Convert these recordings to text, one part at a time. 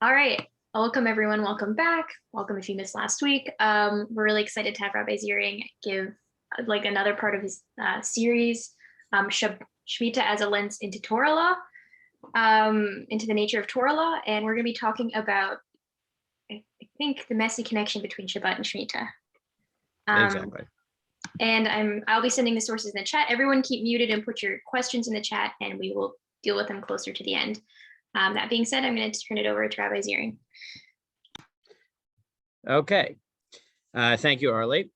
All right. Welcome, everyone. Welcome back. Welcome if you missed last week. We're really excited to have Rabbi Ziring give like another part of his series, Shmitta as a lens into Torah law, into the nature of Torah law. And we're going to be talking about, I think, the messy connection between Shabbat and Shemitah. Exactly. And I'll be sending the sources in the chat. Everyone keep muted and put your questions in the chat, and we will deal with them closer to the end. That being said, I'm going to turn it over to Rabbi Ziring. Okay. Thank you, Arlie.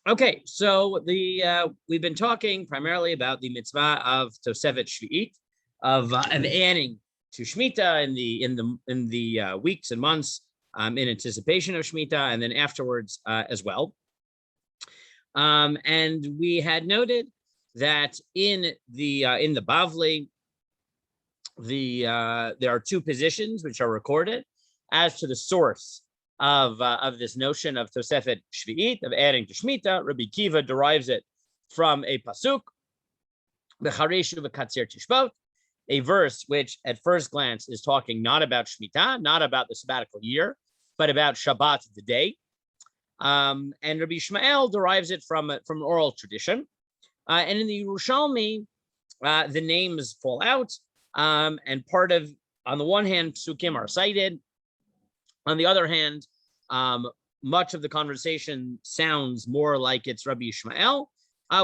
Okay, so we've been talking primarily about the mitzvah of Tosefet Shvi'it, of adding to Shmita in the weeks and months in anticipation of Shmita, and then afterwards as well. And we had noted that in the Bavli, there are two positions which are recorded as to the source of this notion of Tosefet Shvi'it, of adding to Shmita. Rabbi Kiva derives it from a pasuk, B'chareshu v'katzir tishbot, a verse which at first glance is talking not about Shmita, not about the sabbatical year, but about Shabbat, the day. And Rabbi Ishmael derives it from oral tradition. And in the Yerushalmi, the names fall out. And part of, on the one hand, psukim are cited. On the other hand, much of the conversation sounds more like it's Rabbi Ishmael,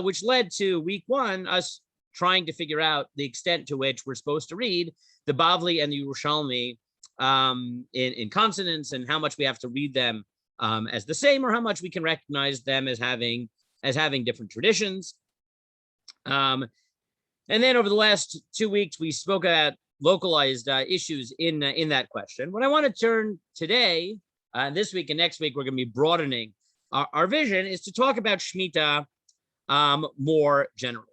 which led to week one, us trying to figure out the extent to which we're supposed to read the Bavli and the Yerushalmi in consonance, and how much we have to read them as the same, or how much we can recognize them as having different traditions. And then over the last 2 weeks, we spoke about localized issues in that question. What I want to turn today, this week and next week, we're going to be broadening our vision, is to talk about Shmita more generally.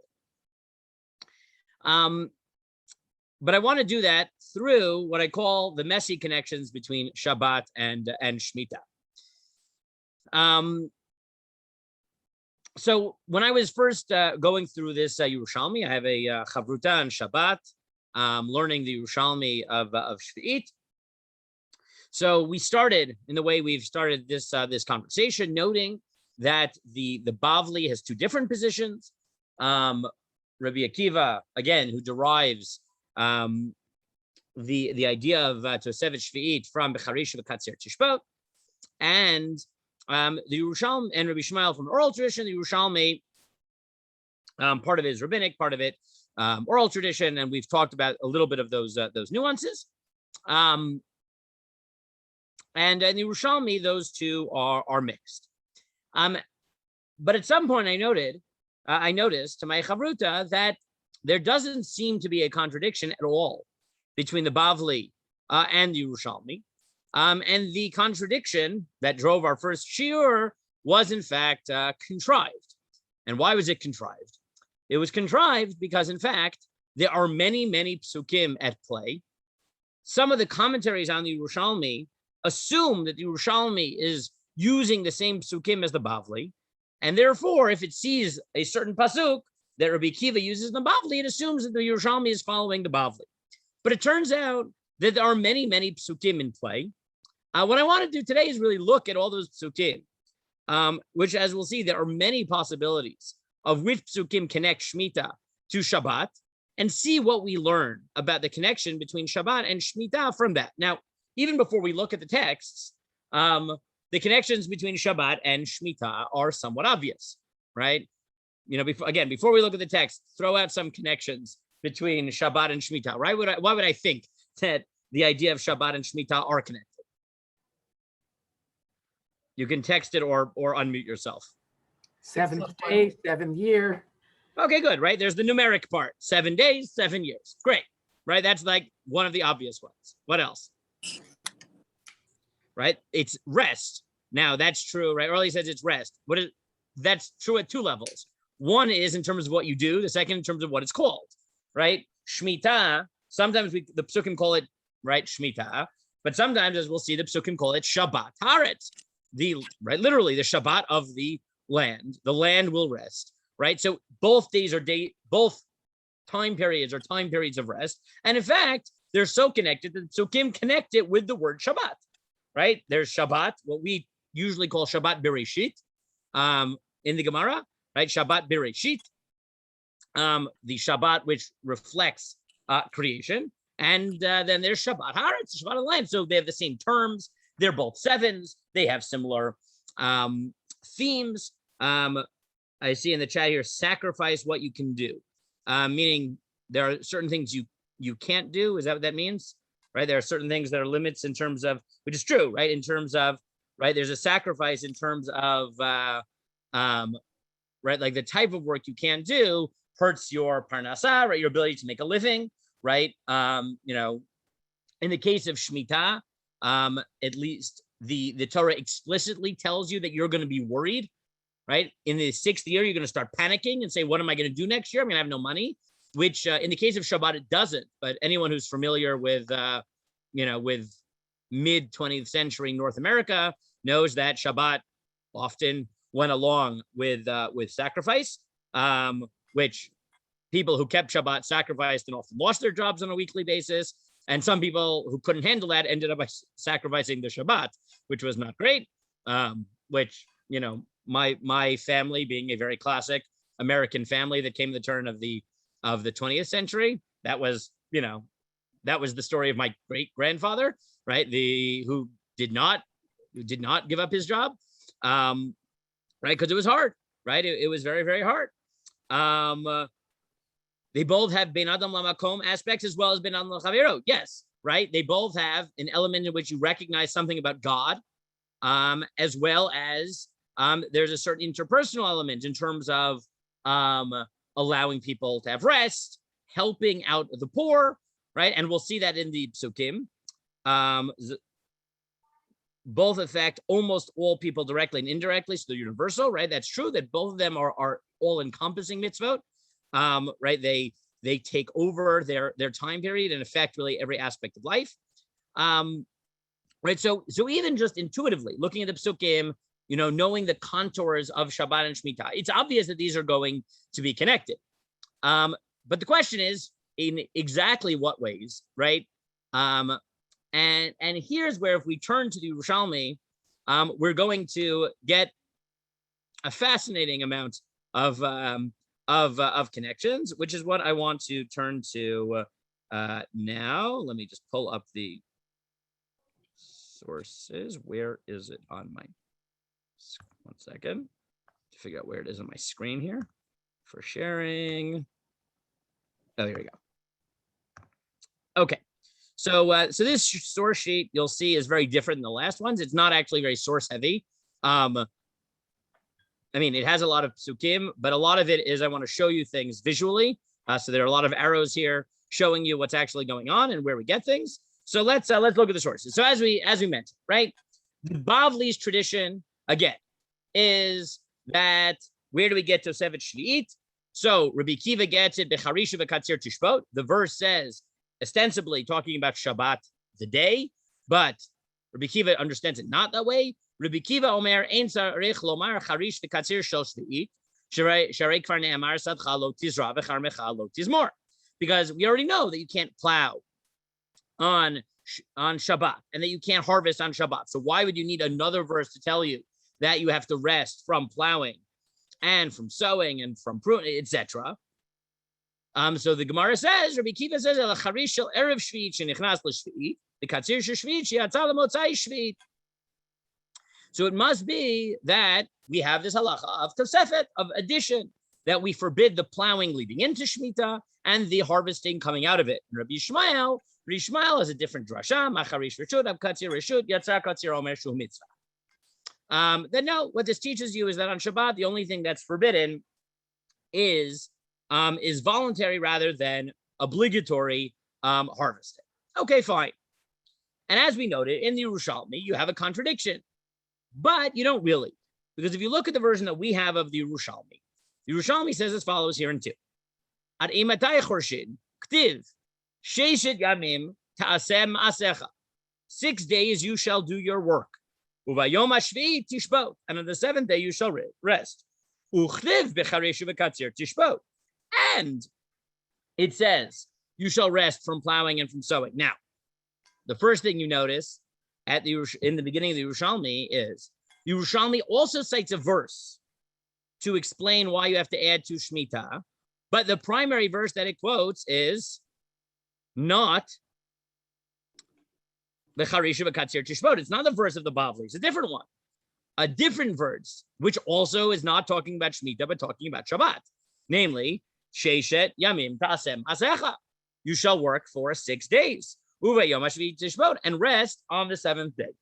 But I want to do that through what I call the messy connections between Shabbat and Shmita. So when I was first going through this Yerushalmi, I have a chavruta on Shabbat, learning the Yerushalmi of Shvi'it. So we started in the way we've started this conversation, noting that the Bavli has two different positions. Rabbi Akiva, again, who derives the idea of Tosefet Shvi'it from B'chareshu v'katzir tishbot, and the Yerushalmi and Rabbi Ishmael from oral tradition. The Yerushalmi, part of it is rabbinic, part of it oral tradition, and we've talked about a little bit of those nuances. And in the Yerushalmi, those two are mixed. But at some point, I noticed to my chavruta that there doesn't seem to be a contradiction at all between the Bavli and the Yerushalmi. And the contradiction that drove our first shiur was, in fact, contrived. And why was it contrived? It was contrived because, in fact, there are many, many psukim at play. Some of the commentaries on the Yerushalmi assume that the Yerushalmi is using the same psukim as the Bavli. And therefore, if it sees a certain pasuk that Rabbi Kiva uses in the Bavli, it assumes that the Yerushalmi is following the Bavli. But it turns out that there are many, many psukim in play. What I want to do today is really look at all those psukim, which, as we'll see, there are many possibilities of which psukim connect Shmita to Shabbat, and see what we learn about the connection between Shabbat and Shmita from that. Now, even before we look at the texts, the connections between Shabbat and Shmita are somewhat obvious, right? You know, before we look at the text, throw out some connections between Shabbat and Shmita, right? Why would I think that the idea of Shabbat and Shmita are connected? You can text it or unmute yourself. 7th day, 7th year. Okay, good, right? There's the numeric part. 7 days, 7 years. Great, right? That's like one of the obvious ones. What else? Right? It's rest. Now, that's true, right? Early says it's rest. That's true at two levels. One is in terms of what you do. The second in terms of what it's called, right? Shmita, sometimes the psukim call it, right, Shmita, but sometimes, as we'll see, the psukim call it Shabbat Haaretz. Literally the Shabbat of the land. The land will rest, right? So both days are both time periods are time periods of rest. And in fact, they're so connected that Psukim connect it with the word Shabbat, right? There's Shabbat, what we usually call Shabbat Bereshit in the Gemara, right? Shabbat Bereshit, the Shabbat which reflects creation. And then there's Shabbat Haaretz, Shabbat Land. So they have the same terms. They're both sevens. They have similar themes. I see in the chat here, sacrifice what you can do, meaning there are certain things you can't do. Is that what that means? Right? There are certain things that are limits in terms of, which is true, right? In terms of, right? There's a sacrifice in terms of, right? Like the type of work you can't do hurts your parnasah, right? Your ability to make a living, right? In the case of Shmitta, at least the Torah explicitly tells you that you're going to be worried, right? In the 6th year, you're going to start panicking and say, what am I going to do next year? I'm going to have no money, which in the case of Shabbat, it doesn't. But anyone who's familiar with, with mid 20th century North America knows that Shabbat often went along with sacrifice, which people who kept Shabbat sacrificed and often lost their jobs on a weekly basis. And some people who couldn't handle that ended up sacrificing the Shabbat, which was not great, which, my family being a very classic American family that came to the turn of the 20th century, that was the story of my great grandfather, right? Who did not give up his job, right? Because it was hard, right? It was very, very hard. They both have Ben Adam Lamakom aspects as well as Ben Adam L'Chavero. Yes, right? They both have an element in which you recognize something about God, as well as there's a certain interpersonal element in terms of allowing people to have rest, helping out the poor, right? And we'll see that in the Psukim. Both affect almost all people directly and indirectly, so they're universal, right? That's true that both of them are all-encompassing mitzvot, right? They take over their time period and affect really every aspect of life, right? So even just intuitively looking at the Psukim, knowing the contours of Shabbat and Shemitah, it's obvious that these are going to be connected. But the question is, in exactly what ways, right? And here's where, if we turn to the Yerushalmi, we're going to get a fascinating amount of connections, which is what I want to turn to now. Let me just pull up the sources. Where is it on my? 1 second to figure out where it is on my screen here for sharing. Oh, here we go. Okay. So this source sheet you'll see is very different than the last ones. It's not actually very source heavy. It has a lot of psukim, but a lot of it is I want to show you things visually. So there are a lot of arrows here showing you what's actually going on and where we get things. So let's look at the sources. So as we mentioned, right, the Bavli's tradition again is that where do we get to Sevet Shvi'it? So Rabbi Kiva gets it becharishu v'katzir tishbot. The verse says ostensibly talking about Shabbat, the day, but Rabbi Kiva understands it not that way. Rabbi Kiva Omer ein tzarich lomar charish v'katzir shel shvi'it sharei kvar ne'amar sadcha lo tizra v'charmecha lo tizmor, because we already know that you can't plow on Shabbat and that you can't harvest on Shabbat. So why would you need another verse to tell you that you have to rest from plowing and from sowing and from pruning, etc.? So the Gemara says, Rabbi Kiva says, "El charish shel erev shvi'it shenichnas l'shvi'it, the katzir shel shvi'it sheyatzah l'motzai shvi'it." So it must be that we have this halacha of tosefet, of addition, that we forbid the plowing leading into Shemitah and the harvesting coming out of it. And Rabbi Shmuel has a different drasha. Macharish reshut, av katzir reshut, yatzah katzir omer shu mitzvah. Then no, what this teaches you is that on Shabbat, the only thing that's forbidden is voluntary rather than obligatory harvesting. Okay, fine. And as we noted in the Yerushalmi, you have a contradiction, but you don't really, because if you look at the version that we have of the Yerushalmi says as follows here in 2. Ad imatay chorshin ktiv sheishet yamim ta'asem asecha. 6 days you shall do your work. Uvayom hashvi'i tishbot, and on the 7th day you shall rest. Uchtiv bechareshu v'katzir tishbot, and it says you shall rest from plowing and from sowing. Now, the first thing you notice in the beginning of the Yerushalmi is the Yerushalmi also cites a verse to explain why you have to add to Shemitah, but the primary verse that it quotes is not the Charisha v'Katzir Tishbot. It's not the verse of the Bavli. It's a different one. A different verse, which also is not talking about Shemitah, but talking about Shabbat. Namely, Sheishet Yamim Tasem Asecha. You shall work for 6 days. Uve Yom HaShvi Tishbot, and rest on the 7th day.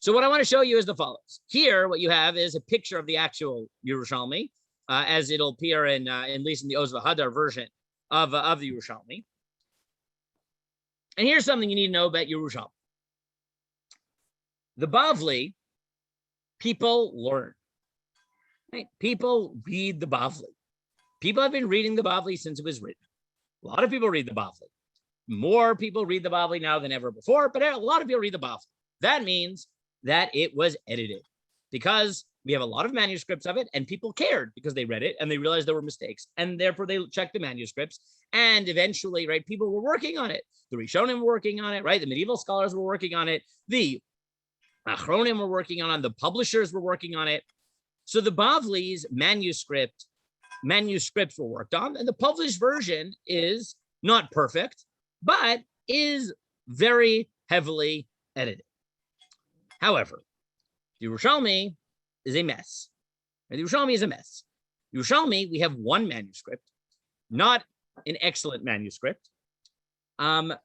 So what I want to show you is the follows. Here, what you have is a picture of the actual Yerushalmi, as it'll appear in at least in the Oz V'Hadar version of the Yerushalmi. And here's something you need to know about Yerushalmi. The Bavli, people learn. Right? People read the Bavli. People have been reading the Bavli since it was written. A lot of people read the Bavli. More people read the Bavli now than ever before, but a lot of people read the Bavli. That means that it was edited because we have a lot of manuscripts of it and people cared because they read it and they realized there were mistakes and therefore they checked the manuscripts and eventually, right, people were working on it. The Rishonim were working on it, right? The medieval scholars were working on it. The Achronim were working on it. The publishers were working on it. So the Bavli's manuscripts were worked on, and the published version is not perfect, but is very heavily edited. However, the Yerushalmi is a mess. The Yerushalmi is a mess. Yerushalmi, we have one manuscript, not an excellent manuscript. No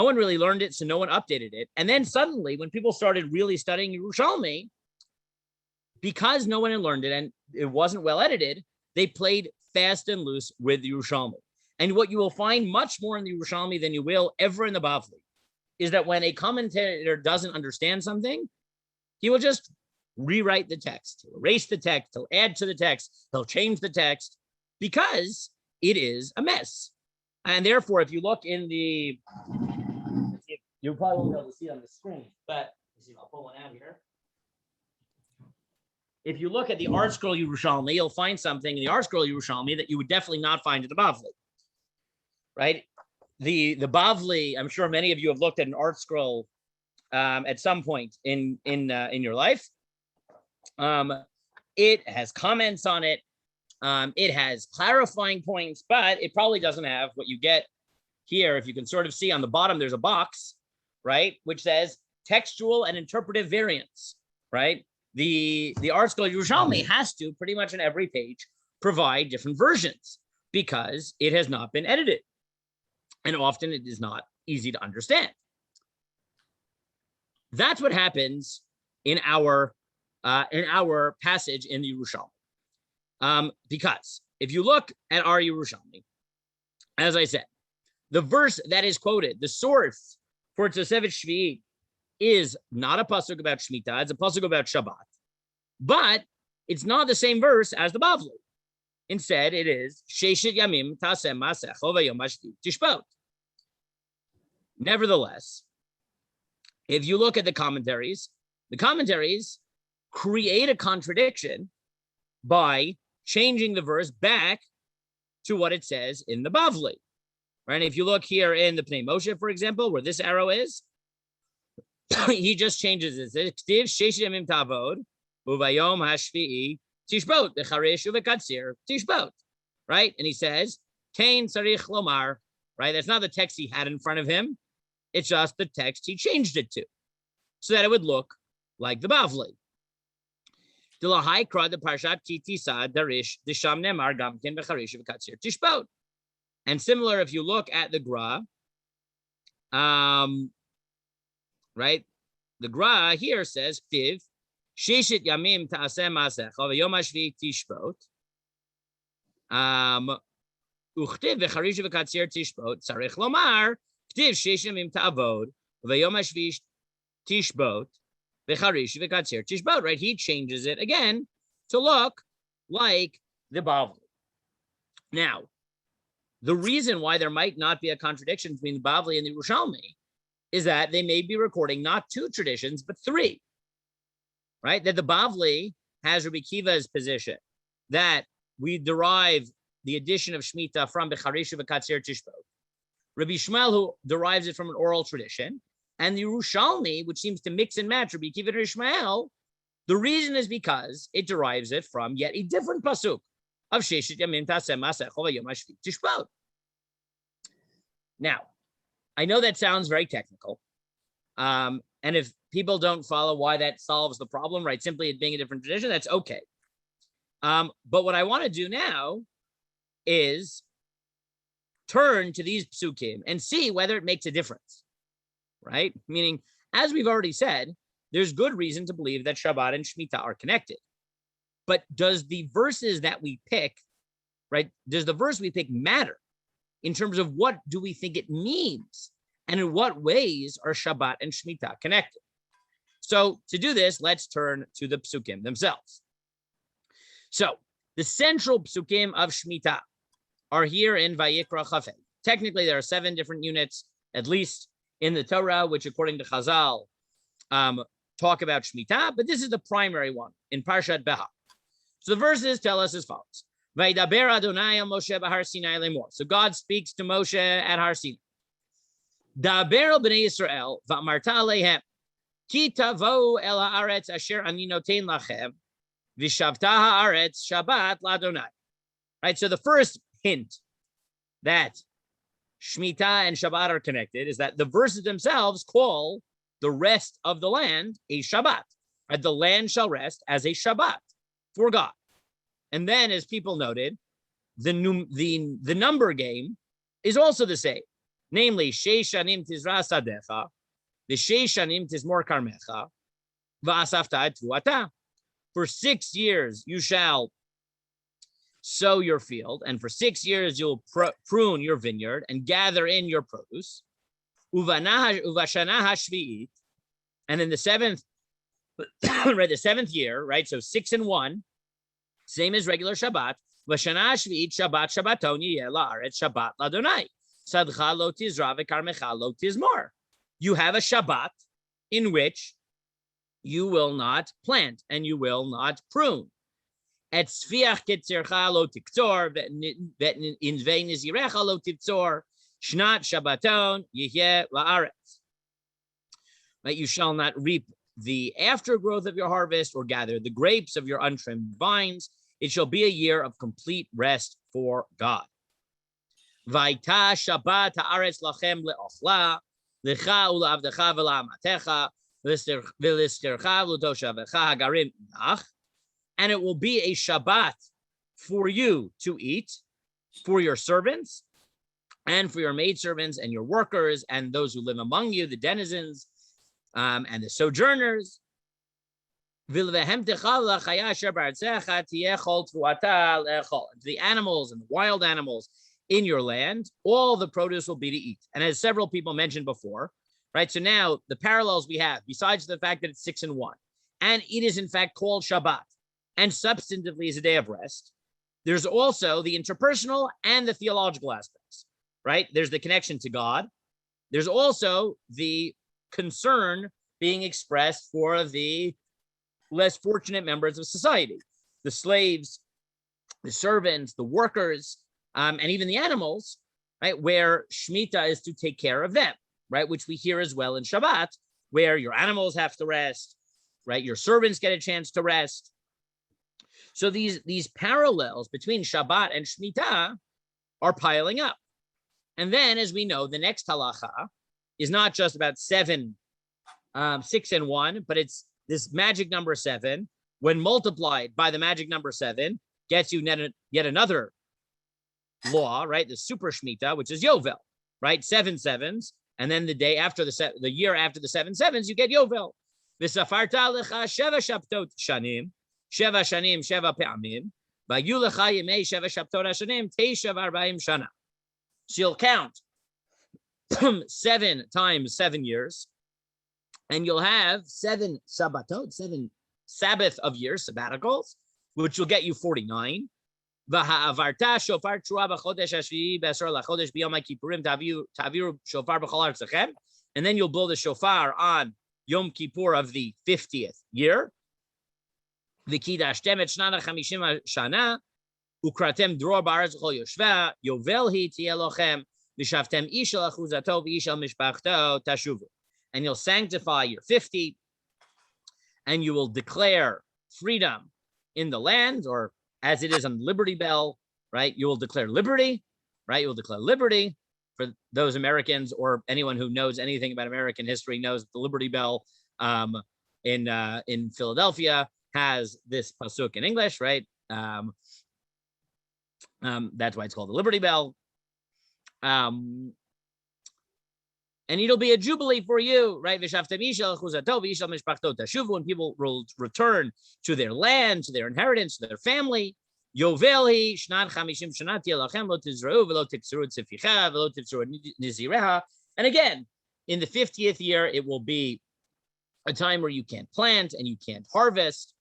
one really learned it, so no one updated it. And then suddenly, when people started really studying Yerushalmi, because no one had learned it and it wasn't well edited, they played fast and loose with the Yerushalmi. And what you will find much more in the Yerushalmi than you will ever in the Bavli is that when a commentator doesn't understand something, he will just rewrite the text, he'll erase the text, he'll add to the text, he'll change the text, because it is a mess. And therefore, if you look in the, you probably won't be able to see it on the screen, but let's see, I'll pull one out here. If you look at the Art Scroll Yerushalmi, you'll find something in the Art Scroll Yerushalmi that you would definitely not find in the Bavli, right? The Bavli, I'm sure many of you have looked at an Art Scroll at some point in your life. It has comments on it. It has clarifying points, but it probably doesn't have what you get here. If you can sort of see on the bottom, there's a box, right, which says textual and interpretive variants, right? The Art Scroll Yerushalmi has to pretty much on every page provide different versions because it has not been edited. And often it is not easy to understand. That's what happens in our passage in the Yerushalmi. Because if you look at our Yerushalmi, as I said, the verse that is quoted, the source for Tosefet Shvi'it, is not a pasuk about Shemitah, it's a pasuk about Shabbat. But it's not the same verse as the Bavli. Instead, it is Sheishet Yamim Tasem Masech Vayom HaShvi Tishbot. Nevertheless, if you look at the commentaries create a contradiction by changing the verse back to what it says in the Bavli. Right? And if you look here in the Pnei Moshe, for example, where this arrow is, he just changes it. Ktiv Sheish Yamim Tavod Uvayom HaShvi'i Tishbot Becharesh Uvekatzir Tishbot. Right? And he says, Kain Sarich Lomar. Right? That's not the text he had in front of him. It's just the text he changed it to, so that it would look like the Bavli. And similar, if you look at the Gra, right? The Gra here says, Ktiv, Sheshit Yamim Ta'aseh Masech, Vayom HaShvi Tishbot, Uchtiv V'charish V'katzir Tishbot, Tzarich Lomar, Ktiv Sheshit Yamim Ta'avod, Vayom HaShvi Tishbot, V'charish V'katzir Tishbot, right? He changes it again to look like the Bavli. Now, the reason why there might not be a contradiction between the Bavli and the Yerushalmi is that they may be recording not two traditions, but three, right? That the Bavli has Rabbi Kiva's position, that we derive the addition of Shmita from Becharisha V'Katzir Tishbot. Rabbi Shmuel, who derives it from an oral tradition, and the Yerushalmi, which seems to mix and match Rabbi Akiva and Ishmael. The reason is because it derives it from yet a different pasuk of Sheshet Yamim Taseh Maseh Vayom HaShvit Tishbot. Now, I know that sounds very technical, and if people don't follow why that solves the problem, right? Simply it being a different tradition, that's okay. But what I want to do now is turn to these psukim and see whether it makes a difference, right? Meaning, as we've already said, there's good reason to believe that Shabbat and Shemitah are connected. But does the verses that we pick, right? Does the verse we pick matter in terms of what do we think it means? And in what ways are Shabbat and Shemitah connected? So to do this, let's turn to the psukim themselves. So the central psukim of Shemitah are here in Vayikra Chafei. Technically, there are 7 different units, at least in the Torah, which according to Chazal, talk about Shemitah, but this is the primary one in Parshat Behar. So the verses tell us as follows. Vaydaber Adonai el Moshe b'Har Sinai lemor. So God speaks to Moshe at Har Sinai. Daber el b'nei Yisrael v'amarta alehem ki tavo el haaretz asher ani noten lachem v'shavta haaretz Shabbat l'Adonai. Right, so the first hint that Shemitah and Shabbat are connected is that the verses themselves call the rest of the land a Shabbat. Right? The land shall rest as a Shabbat for God. And then, as people noted, the number game is also the same. Namely, Sheish Shanim Tizra Sadecha, V'Sheish Shanim Tizmor Karmecha, V'Asafta Et Tuata. For 6 years you shall sow your field, and for 6 years you'll prune your vineyard and gather in your produce. Uvashana hashvi'it, and in the 7th, right, the 7th year, right, so 6 and 1, same as regular Shabbat. Vashana hashvi'it Shabbat Shabbaton yeh la'aretz Shabbat l'Adonai. Sadcha lo tizra v'karmecha lo tizmor. You have a Shabbat in which you will not plant and you will not prune. Et tzviach ketzircha lo tiktzor ve'in nizirecha lo tiktzor. Shnat Shabbaton yeh la'aretz. Right, you shall not reap the aftergrowth of your harvest or gather the grapes of your untrimmed vines. It shall be a year of complete rest for God. Vaita Shabbat haaretz lachem le'ochla lecha u'la'avdecha ve'la'amatecha v'listercha v'l'toshavecha hagarim nach. And it will be a Shabbat for you to eat, for your servants, and for your maidservants and your workers and those who live among you, the denizens and the sojourners. To the animals and the wild animals in your land, all the produce will be to eat. And as several people mentioned before, right? So now the parallels we have, besides the fact that it's 6 and 1, and it is in fact called Shabbat, and substantively is a day of rest, there's also the interpersonal and the theological aspects, right? There's the connection to God. There's also the concern being expressed for the less fortunate members of society, the slaves, the servants, the workers, and even the animals, right? Where Shmita is to take care of them, right? Which we hear as well in Shabbat, where your animals have to rest, right? Your servants get a chance to rest. So these parallels between Shabbat and Shemitah are piling up. And then, as we know, the next halacha is not just about 6 and 1, but it's this magic number 7, when multiplied by the magic number 7, gets you yet another law, right? The Super Shemitah, which is Yovel, right? 7 sevens, and then the day after the year after the 7 sevens, you get Yovel. V'safarta lecha sheva shabtot shanim. Sheva shanim, sheva pe'amim. Vayu lecha yemei sheva shabtot hashanim, teisha v'arba'im shana. So you'll count 7 times 7 years, and you'll have 7 Shabbatot, 7 Sabbath of years, sabbaticals, which will get you 49. V'ha'avarta shofar trua b'chodesh hashvi'i b'esor lachodesh b'yom ha'kippurim taviru shofar b'chol artzachem. And then you'll blow the shofar on Yom Kippur of the 50th year. V'kidashtem et shnana chamishim shana, ukratem dror ba'aretz v'chol yoshveh, yovel hi ti'eh lochem, V'shaftem ishal achuzato v'ishal mishpachto tashuvu. And you'll sanctify your 50, and you will declare freedom in the land, or as it is on the Liberty Bell, right? You will declare liberty, right? You will declare liberty. For those Americans or anyone who knows anything about American history knows the Liberty Bell in Philadelphia has this pasuk in English, right? That's why it's called the Liberty Bell. And it'll be a jubilee for you, right? When people will return to their land, to their inheritance, to their family. Yovelhi shnat 50 shanat yelachem lo tizra'u velo tiksuru tzificha velo tiksuru nizireha. And again, in the 50th year, it will be a time where you can't plant and you can't harvest.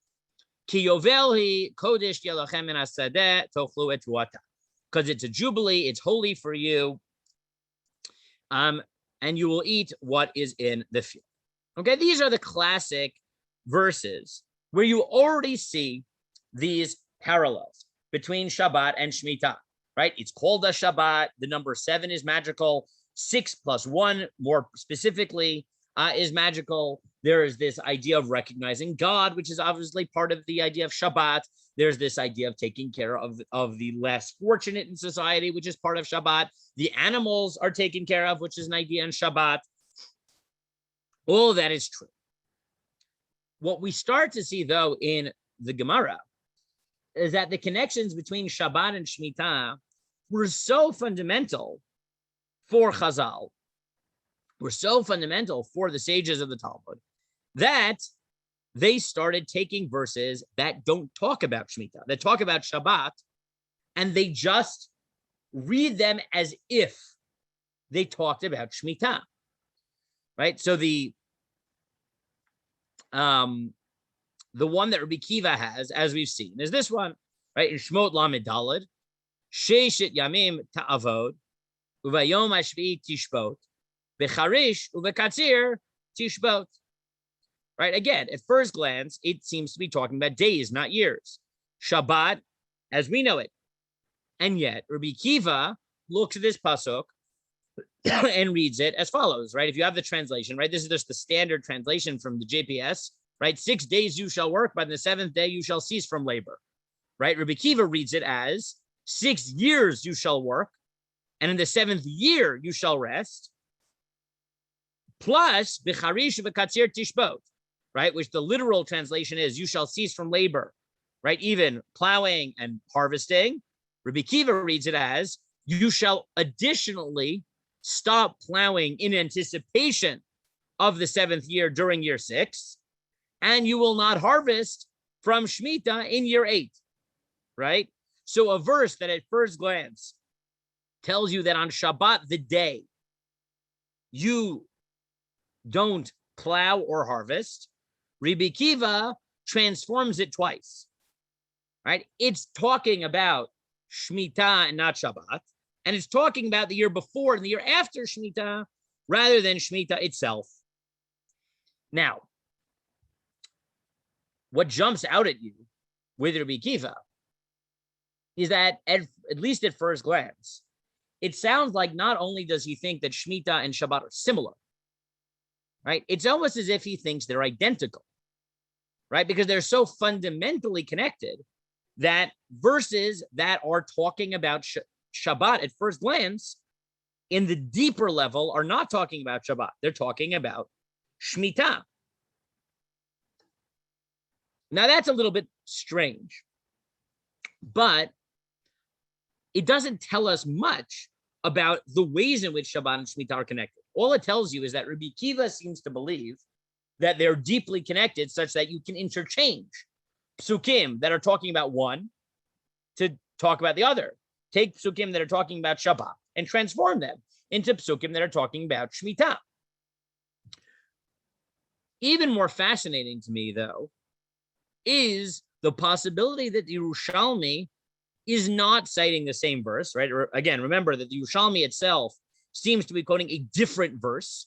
Ki yovelhi kodesh yelachem min hasadeh tochlu et ruata. Because it's a jubilee, it's holy for you. And you will eat what is in the field. Okay, these are the classic verses where you already see these parallels between Shabbat and Shemitah, right? It's called a Shabbat. The number 7 is magical. 6 plus 1, more specifically, is magical. There is this idea of recognizing God, which is obviously part of the idea of Shabbat. There's this idea of taking care of the less fortunate in society, which is part of Shabbat. The animals are taken care of, which is an idea in Shabbat. All of that is true. What we start to see, though, in the Gemara is that the connections between Shabbat and Shemitah were so fundamental for Chazal, were so fundamental for the sages of the Talmud, that they started taking verses that don't talk about Shemitah, that talk about Shabbat, and they just read them as if they talked about Shemitah, right? So the one that Rabbi Kiva has, as we've seen, is this one, right? In Shmot Lamed Daled, Sheishet Yamim Ta'avod, Uvayom Hashvi'i Tishbot, Becharish Uvekatzir Tishbot. Right? Again, at first glance, it seems to be talking about days, not years. Shabbat, as we know it. And yet, Rabbi Kiva looks at this pasuk and reads it as follows, right? If you have the translation, right? This is just the standard translation from the JPS, right? 6 days you shall work, but on the 7th day you shall cease from labor, right? Rabbi Kiva reads it as 6 years you shall work, and in the 7th year you shall rest, plus b'charish v'katzir tishbot, right? Which the literal translation is, you shall cease from labor, right? Even plowing and harvesting. Rabbi Kiva reads it as, you shall additionally stop plowing in anticipation of the 7th year during year 6, and you will not harvest from Shmitta in year 8, right? So a verse that at first glance tells you that on Shabbat, the day, you don't plow or harvest, Rabbi Kiva transforms it twice, right? It's talking about Shemitah and not Shabbat, and it's talking about the year before and the year after Shemitah rather than Shemitah itself. Now, what jumps out at you with Rabbi Kiva is that at least at first glance, it sounds like not only does he think that Shemitah and Shabbat are similar, right? It's almost as if he thinks they're identical, right? Because they're so fundamentally connected that verses that are talking about Shabbat at first glance, in the deeper level, are not talking about Shabbat. They're talking about Shemitah. Now, that's a little bit strange, but it doesn't tell us much about the ways in which Shabbat and Shemitah are connected. All it tells you is that Rabbi Kiva seems to believe that they're deeply connected such that you can interchange psukim that are talking about one to talk about the other. Take psukim that are talking about Shabbat and transform them into psukim that are talking about Shemitah. Even more fascinating to me, though, is the possibility that the Yerushalmi is not citing the same verse, right? Again, remember that the Yerushalmi itself seems to be quoting a different verse.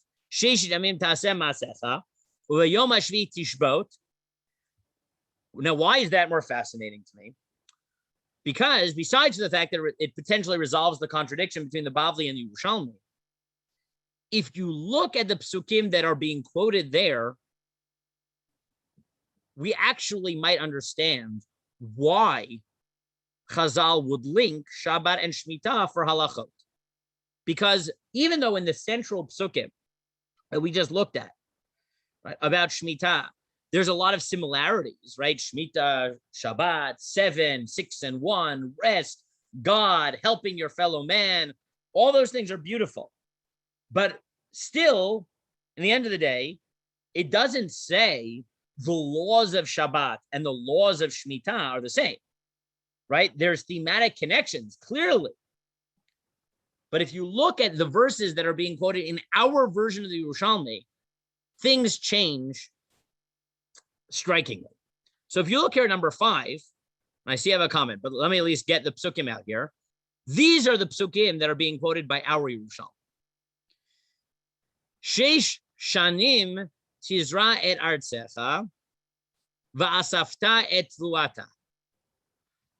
Now, why is that more fascinating to me? Because besides the fact that it potentially resolves the contradiction between the Bavli and the Yerushalmi, if you look at the psukim that are being quoted there, we actually might understand why Chazal would link Shabbat and Shemitah for halachot. Because even though in the central psukim that we just looked at, right, about Shemitah, there's a lot of similarities, right? Shemitah, Shabbat, 7, 6, and 1, rest, God, helping your fellow man. All those things are beautiful. But still, in the end of the day, it doesn't say the laws of Shabbat and the laws of Shemitah are the same, right? There's thematic connections, clearly. But if you look at the verses that are being quoted in our version of the Yerushalmi, things change strikingly. So if you look here at number 5, I see I have a comment, but let me at least get the psukim out here. These are the psukim that are being quoted by our Yerushalmi. Sheish shanim tizra et artzecha va'asafta et tvuata.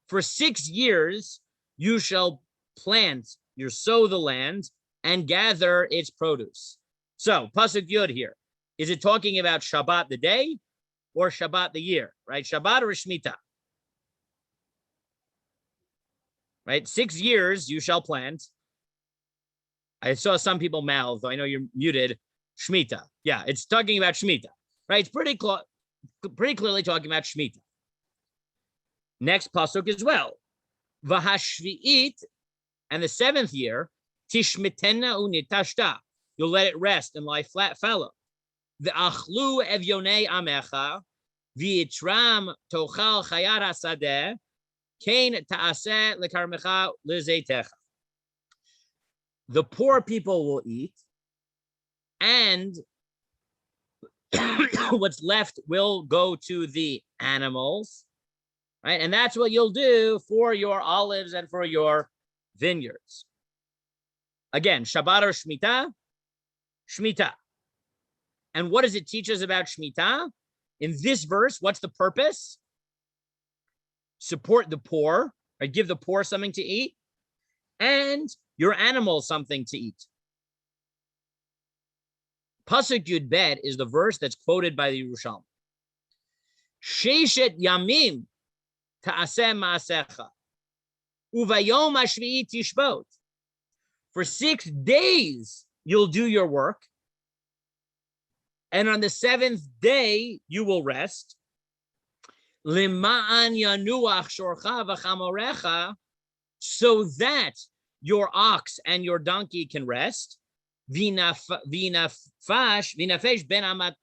For 6 years you shall plant, you sow the land, and gather its produce. So, pasuk yud here. Is it talking about Shabbat the day or Shabbat the year, right? Shabbat or Shemitah, right? 6 years you shall plant. I saw some people mouth, though I know you're muted, Shmitta. Yeah, it's talking about Shemitah, right? It's pretty clearly talking about Shemitah. Next pasuk as well. V'hashvi'it, and the 7th year, tishmitena unitashta. You'll let it rest and lie flat fallow. V'achlu evyonei amecha, v'yitram tochal chayat hasadeh, kain ta'aseh lekarmecha lezeitecha. The poor people will eat, and what's left will go to the animals, right? And that's what you'll do for your olives and for your vineyards. Again, Shabbat or Shemitah? Shemitah. And what does it teach us about Shemitah? In this verse, what's the purpose? Support the poor, right? Give the poor something to eat, and your animals something to eat. Pasuk Yud Bet is the verse that's quoted by the Yerushalmi. Sheishet yamim ta'aseh ma'asecha, uvayom hashvi'i tishbot. For 6 days you'll do your work, and on the 7th day you will rest. Lima'an yanuach shorcha v'chamorecha, so that your ox and your donkey can rest. V'nafesh ben amatcha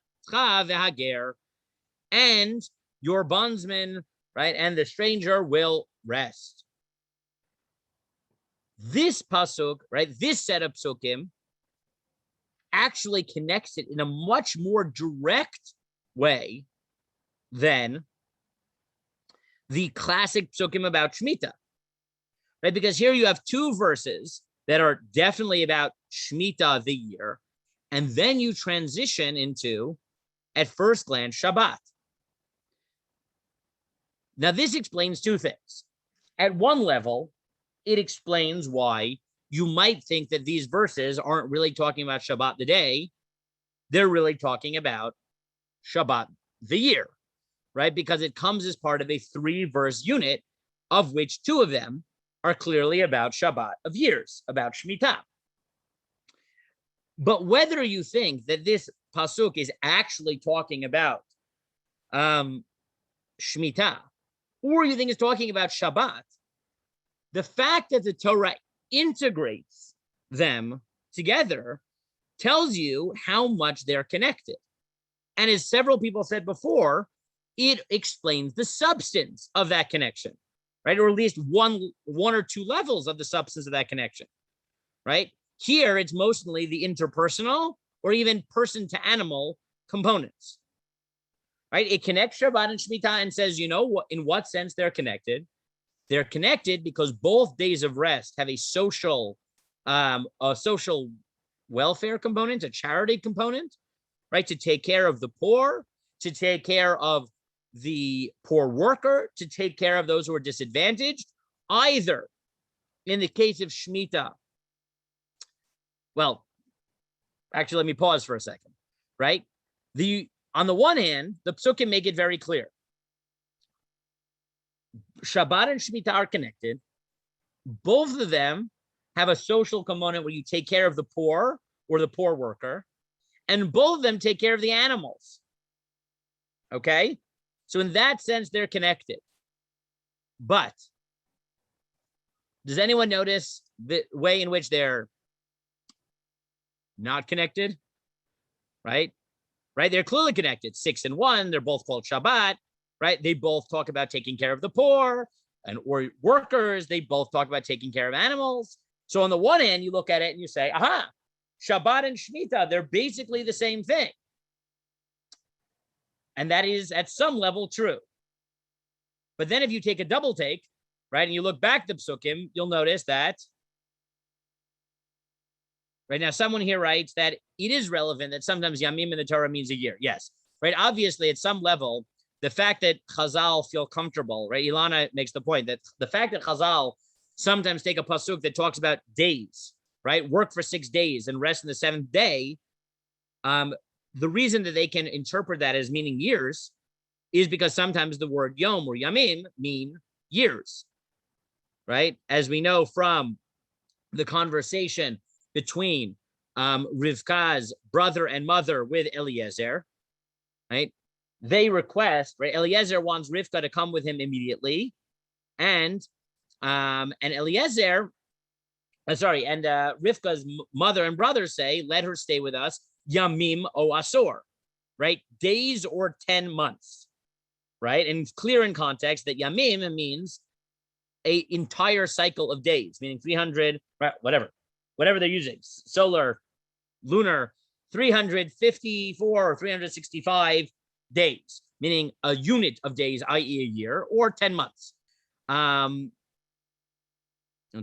v'hager, and your bondsman, right, and the stranger will rest. This pasuk, right, this set of psukim actually connects it in a much more direct way than the classic psukim about Shemitah, right? Because here you have 2 verses that are definitely about Shemitah the year, and then you transition into, at first glance, Shabbat. Now, this explains 2 things. At one level, it explains why you might think that these verses aren't really talking about Shabbat the day. They're really talking about Shabbat the year, right? Because it comes as part of a 3-verse unit, of which 2 of them are clearly about Shabbat of years, about Shemitah. But whether you think that this pasuk is actually talking about Shemitah, or you think it's talking about Shabbat, the fact that the Torah integrates them together tells you how much they're connected. And as several people said before, it explains the substance of that connection, right? Or at least one or 2 levels of the substance of that connection, right? Here, it's mostly the interpersonal or even person-to-animal components, right? It connects Shabbat and Shemitah and says, you know, what, in what sense they're connected? They're connected because both days of rest have a social welfare component, a charity component, right? To take care of the poor, to take care of the poor worker, to take care of those who are disadvantaged, either in the case of Shemitah, well, actually, let me pause for a second, right? On the one hand, the psukim make it very clear. Shabbat and Shemitah are connected. Both of them have a social component where you take care of the poor or the poor worker, and both of them take care of the animals. Okay? So in that sense, they're connected. But does anyone notice the way in which they're not connected? Right? They're clearly connected. 6 and 1, they're both called Shabbat, right? They both talk about taking care of the poor or workers. They both talk about taking care of animals. So on the one hand, you look at it and you say, aha, Shabbat and Shemitah, they're basically the same thing. And that is at some level true. But then if you take a double take, right, and you look back the psukim, you'll notice that right now, someone here writes that it is relevant that sometimes Yamim in the Torah means a year. Yes, right? Obviously, at some level, the fact that Chazal feel comfortable, right? Ilana makes the point that the fact that Chazal sometimes take a pasuk that talks about days, right? Work for 6 days and rest in the 7th day. The reason that they can interpret that as meaning years is because sometimes the word yom or yamim mean years, right? As we know from the conversation between Rivka's brother and mother with Eliezer, right? They request, right? Eliezer wants Rivka to come with him immediately, and Rivka's mother and brother say, let her stay with us, yamim o asor, right? Days or 10 months, right? And it's clear in context that yamim means a entire cycle of days, meaning 300, right, whatever they're using, solar, lunar, 354 or 365 days, meaning a unit of days, i.e. a year, or 10 months. 1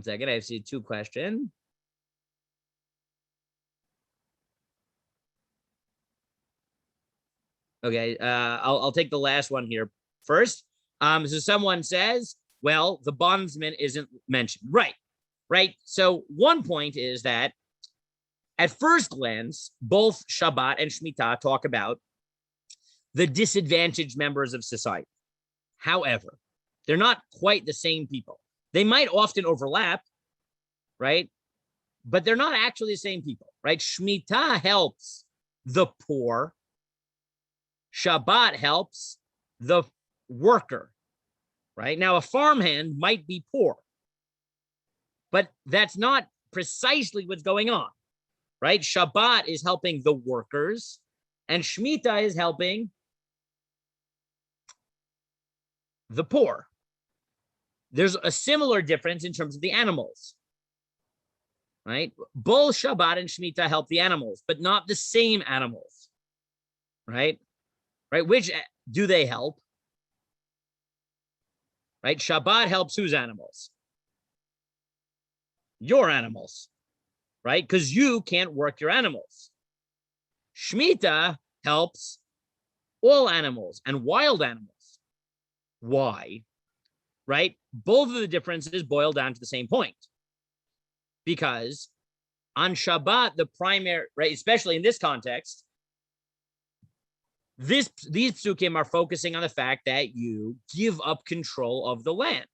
second, I see 2 questions. Okay, I'll take the last one here first. So someone says, well, the bondsman isn't mentioned. Right. So one point is that at first glance, both Shabbat and Shemitah talk about the disadvantaged members of society. However, they're not quite the same people. They might often overlap, right? But they're not actually the same people, right? Shemitah helps the poor. Shabbat helps the worker, right? Now, a farmhand might be poor, but that's not precisely what's going on, right? Shabbat is helping the workers, and Shemitah is helping the poor. There's a similar difference in terms of the animals, right? Both Shabbat and Shemitah help the animals, but not the same animals, right? Which do they help? Right? Shabbat helps whose animals? Your animals, right? Because you can't work your animals. Shmitta helps all animals and wild animals. Why? Right? Both of the differences boil down to the same point. Because on Shabbat, the primary, right, especially in this context, these psukim are focusing on the fact that you give up control of the land.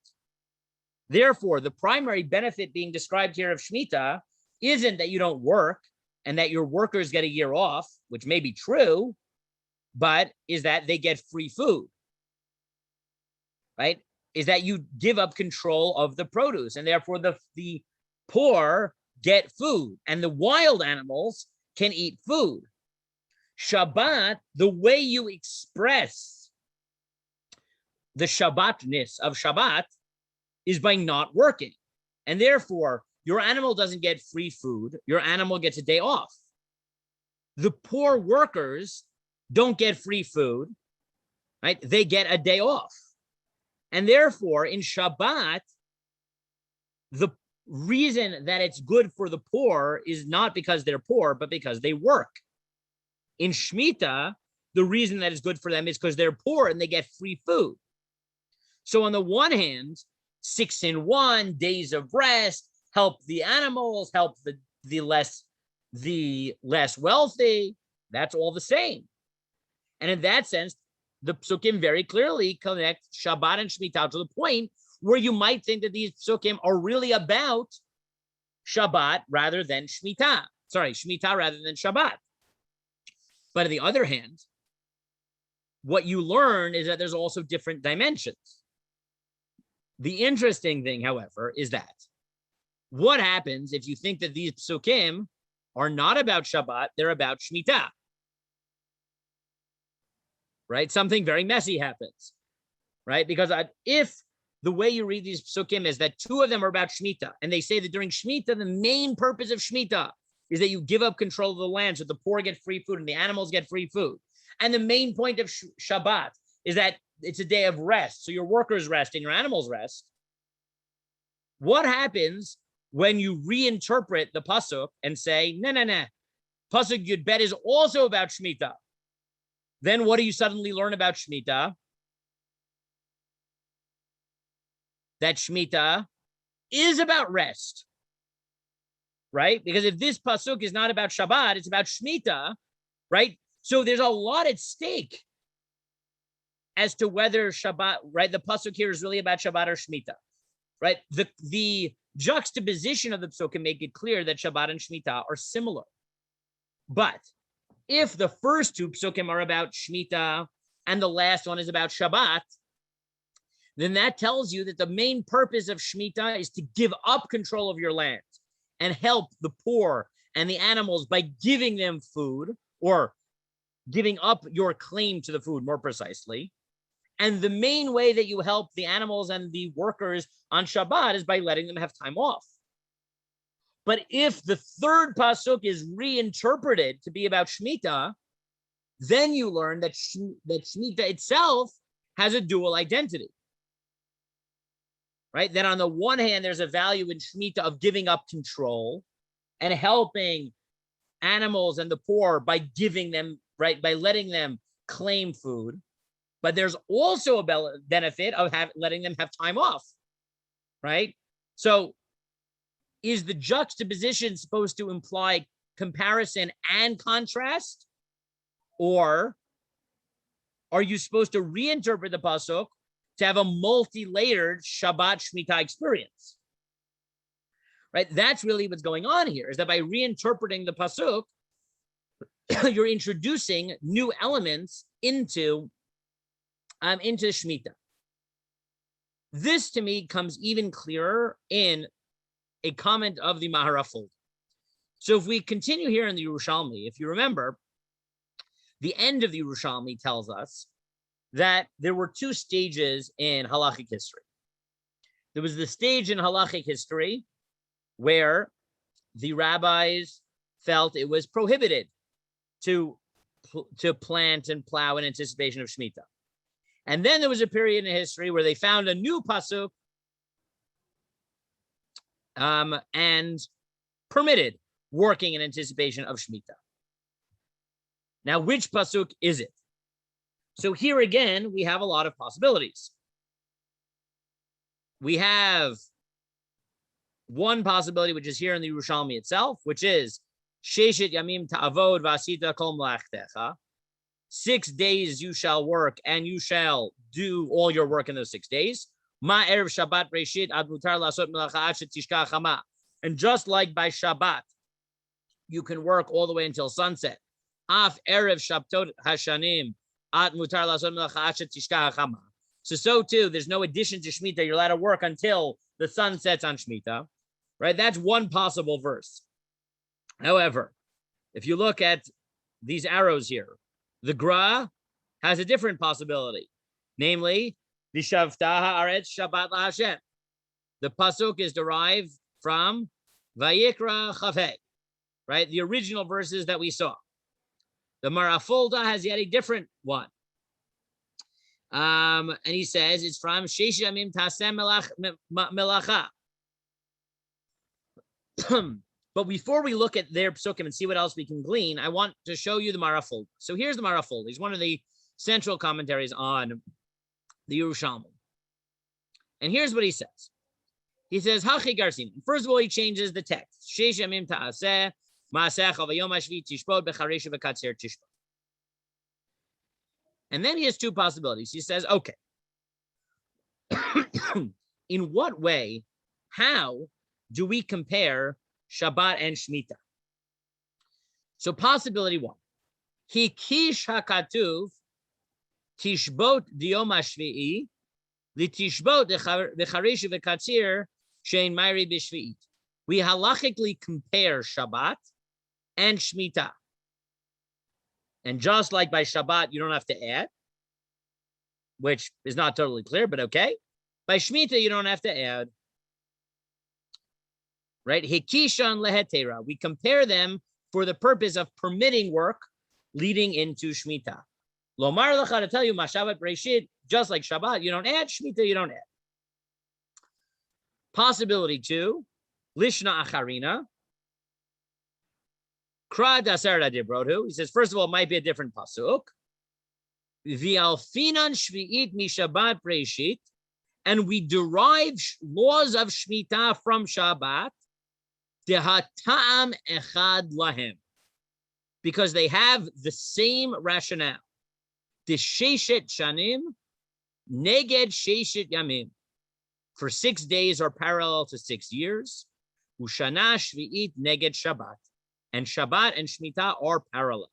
Therefore, the primary benefit being described here of Shemitah isn't that you don't work and that your workers get a year off, which may be true, but is that they get free food, right? Is that you give up control of the produce, and therefore the poor get food and the wild animals can eat food. Shabbat, the way you express the Shabbatness of Shabbat is by not working. And therefore, your animal doesn't get free food. Your animal gets a day off. The poor workers don't get free food, right? They get a day off. And therefore, in Shabbat, the reason that it's good for the poor is not because they're poor, but because they work. In Shemitah, the reason that it's good for them is because they're poor and they get free food. So on the one hand, 6-in-1, days of rest, help the animals, help the less wealthy. That's all the same. And in that sense, the psukim very clearly connect Shabbat and Shemitah to the point where you might think that these psukim are really about Shabbat rather than Shemitah. Sorry, Shemitah rather than Shabbat. But on the other hand, what you learn is that there's also different dimensions. The interesting thing, however, is that what happens if you think that these psukim are not about Shabbat, they're about Shemitah? Right? Something very messy happens, right? Because if the way you read these psukim is that two of them are about Shemitah, and they say that during Shemitah, the main purpose of Shemitah is that you give up control of the land so the poor get free food and the animals get free food. And the main point of Shabbat is that it's a day of rest, so your workers rest and your animals rest. What happens when you reinterpret the pasuk and say, no, pasuk Yud Bet is also about Shemitah? Then what do you suddenly learn about Shemitah? That Shemitah is about rest, right? Because if this pasuk is not about Shabbat, it's about Shemitah, right? So there's a lot at stake as to whether Shabbat, right? The pasuk here is really about Shabbat or Shemitah, right? The juxtaposition of the psukim make it clear that Shabbat and Shemitah are similar. But if the first two psukim are about Shemitah and the last one is about Shabbat, then that tells you that the main purpose of Shemitah is to give up control of your land and help the poor and the animals by giving them food, or giving up your claim to the food, more precisely. And the main way that you help the animals and the workers on Shabbat is by letting them have time off. But if the third pasuk is reinterpreted to be about Shemitah, then you learn that Shemitah itself has a dual identity. Right? Then on the one hand, there's a value in Shemitah of giving up control and helping animals and the poor by giving them, right, by letting them claim food. But there's also a benefit of letting them have time off, right? So is the juxtaposition supposed to imply comparison and contrast? Or are you supposed to reinterpret the pasuk to have a multi-layered Shabbat Shemitah experience? Right? That's really what's going on here, is that by reinterpreting the pasuk, you're introducing new elements into Shmita. This to me comes even clearer in a comment of the Maharaful. So if we continue here in the Yerushalmi, if you remember, the end of the Yerushalmi tells us that there were two stages in halachic history. There was the stage in halachic history where the rabbis felt it was prohibited to plant and plow in anticipation of Shemitah. And then there was a period in history where they found a new pasuk and permitted working in anticipation of Shemitah. Now, which pasuk is it? So here again, we have a lot of possibilities. We have one possibility, which is here in the Yerushalmi itself, which is Sheshet Yamim Ta'avod V'asita Kol Mlachtecha. 6 days you shall work, and you shall do all your work in those 6 days. Ma erev Shabbat Reshit ad mutar lasot melacha ad shetishka chama. And just like by Shabbat, you can work all the way until sunset. Af erev Shabtot Hashanim ad mutar lasot melacha ad shetishka chama. So too, there's no addition to Shemitah. You're allowed to work until the sun sets on Shemitah, right? That's one possible verse. However, if you look at these arrows here, the Gra has a different possibility, namely, Vishavta haaretz Shabbat laHashem. The pasuk is derived from Vayikra Chavei, right? The original verses that we saw. The Marafulda has yet a different one. And he says it's from Sheish Yamim Tasem Melacha. But before we look at their psukim and see what else we can glean, I want to show you the Maraful. So here's the Maraful. He's one of the central commentaries on the Yerushalmi. And here's what he says. He says, Hachi Garsin. First of all, he changes the text. Sheish Yamim Ta'aseh, Ma'aseh Chavayom Hashvi Tishbot Becharesh V'Katzer Tishbot. And then he has two possibilities. He says, okay, in what way, how do we compare Shabbat and Shemitah? So possibility one, Hikish HaKatuv Tishbot Diyom HaShvi'i L'Tishbot V'Charesh V'Katzer Shein Mayri B'Shvi'it. We halachically compare Shabbat and Shemitah. And just like by Shabbat, you don't have to add, which is not totally clear, but okay. By Shemitah, you don't have to add. Right? Hikishan lehetera. We compare them for the purpose of permitting work leading into Shemitah. Lomar lecha, to tell you, Mashavat Breshit, just like Shabbat, you don't add, Shemitah, you don't add. Possibility two, Lishna Acharina. Kra Dasarda Dibrotu. He says, first of all, it might be a different pasuk. V'alfinan shvi'it mishabat breshit, and we derive laws of Shemitah from Shabbat. Dehata'am echad lahem, because they have the same rationale. Desheshet shanim neged sheshet yamim. For 6 days are parallel to 6 years. Ushana shvi'it neged Shabbat. And Shabbat and Shemitah are parallel.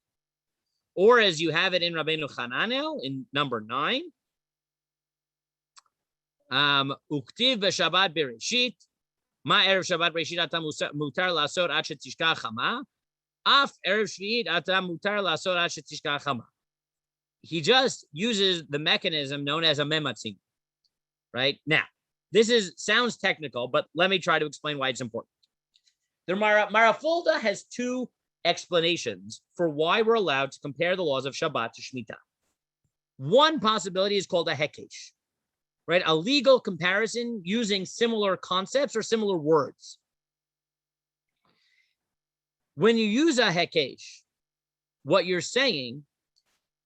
Or as you have it in Rabbeinu Chananel in number 9, Uktiv b'Shabbat bereshit, ma erev Shabbat bereshit ata mutar lasot ad shetishka chama, af erev shvi'it ata mutar lasot ad shetishka chama. He just uses the mechanism known as a mematzin. Right? Now, this sounds technical, but let me try to explain why it's important. The Marafulda has two explanations for why we're allowed to compare the laws of Shabbat to Shemitah. One possibility is called a hekesh, right? A legal comparison using similar concepts or similar words. When you use a hekesh, what you're saying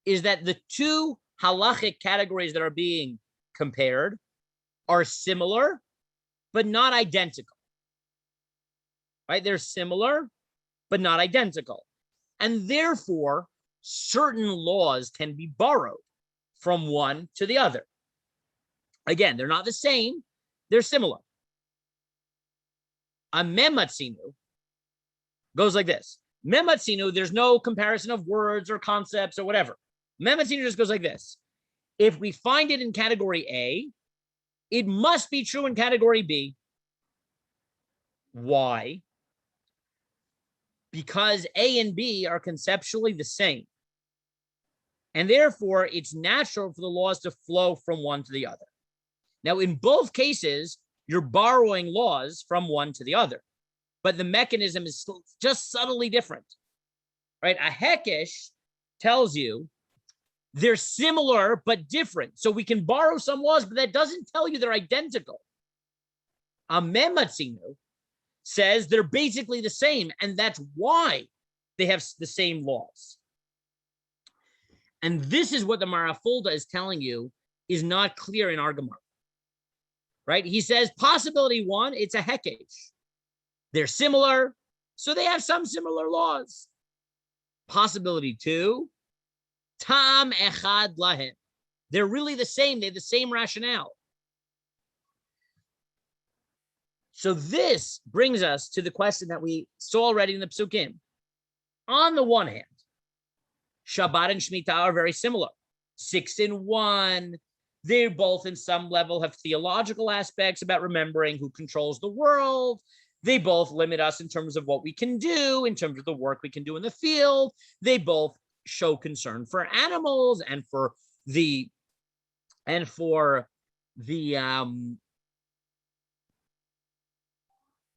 is that the two halachic categories that are being compared are similar, but not identical. Right? They're similar, but not identical. And therefore, certain laws can be borrowed from one to the other. Again, they're not the same, they're similar. A mematzinu goes like this. Mematzinu, there's no comparison of words or concepts or whatever. Mematzinu just goes like this. If we find it in category A, it must be true in category B. Why? Because A and B are conceptually the same. And therefore, it's natural for the laws to flow from one to the other. Now, in both cases, you're borrowing laws from one to the other, but the mechanism is just subtly different, right? A hekesh tells you they're similar but different. So we can borrow some laws, but that doesn't tell you they're identical. A mematzinu says they're basically the same, and that's why they have the same laws. And this is what the Marafulda is telling you is not clear in our Gemara. Right? He says possibility one, it's a hekesh. They're similar, so they have some similar laws. Possibility two, tam echad lahem. They're really the same. They have the same rationale. So this brings us to the question that we saw already in the Psukim. On the one hand, Shabbat and Shemitah are very similar. 6 in 1. They both, in some level, have theological aspects about remembering who controls the world. They both limit us in terms of what we can do, in terms of the work we can do in the field. They both show concern for animals and for the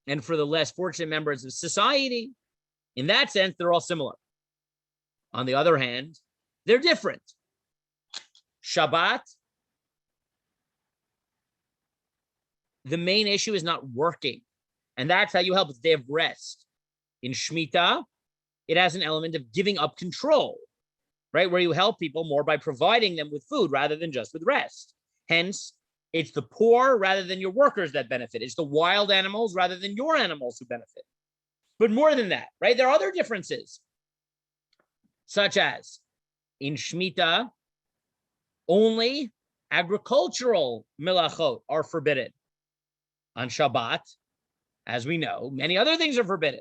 less fortunate members of society. In that sense, they're all similar. On the other hand, they're different. Shabbat, the main issue is not working. And that's how you help. It's a day of rest. In Shmitta, it has an element of giving up control, right? Where you help people more by providing them with food rather than just with rest. Hence, It's the poor rather than your workers that benefit. It's the wild animals rather than your animals who benefit. But more than that, right? There are other differences, such as in Shmita, only agricultural milachot are forbidden. On Shabbat, as we know, many other things are forbidden,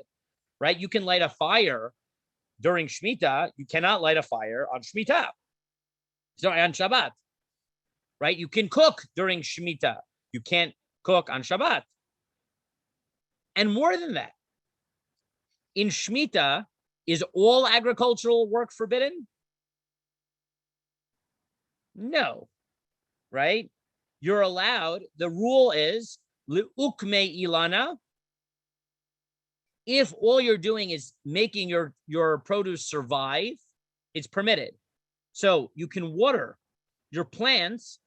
right? You can light a fire during Shemitah. You cannot light a fire on Shemitah. Sorry, on Shabbat, right? You can cook during Shemitah. You can't cook on Shabbat. And more than that, in Shemitah, is all agricultural work forbidden? No, right? You're allowed, the rule is, Le'ukme ilana, if all you're doing is making your produce survive, it's permitted. So you can water your plants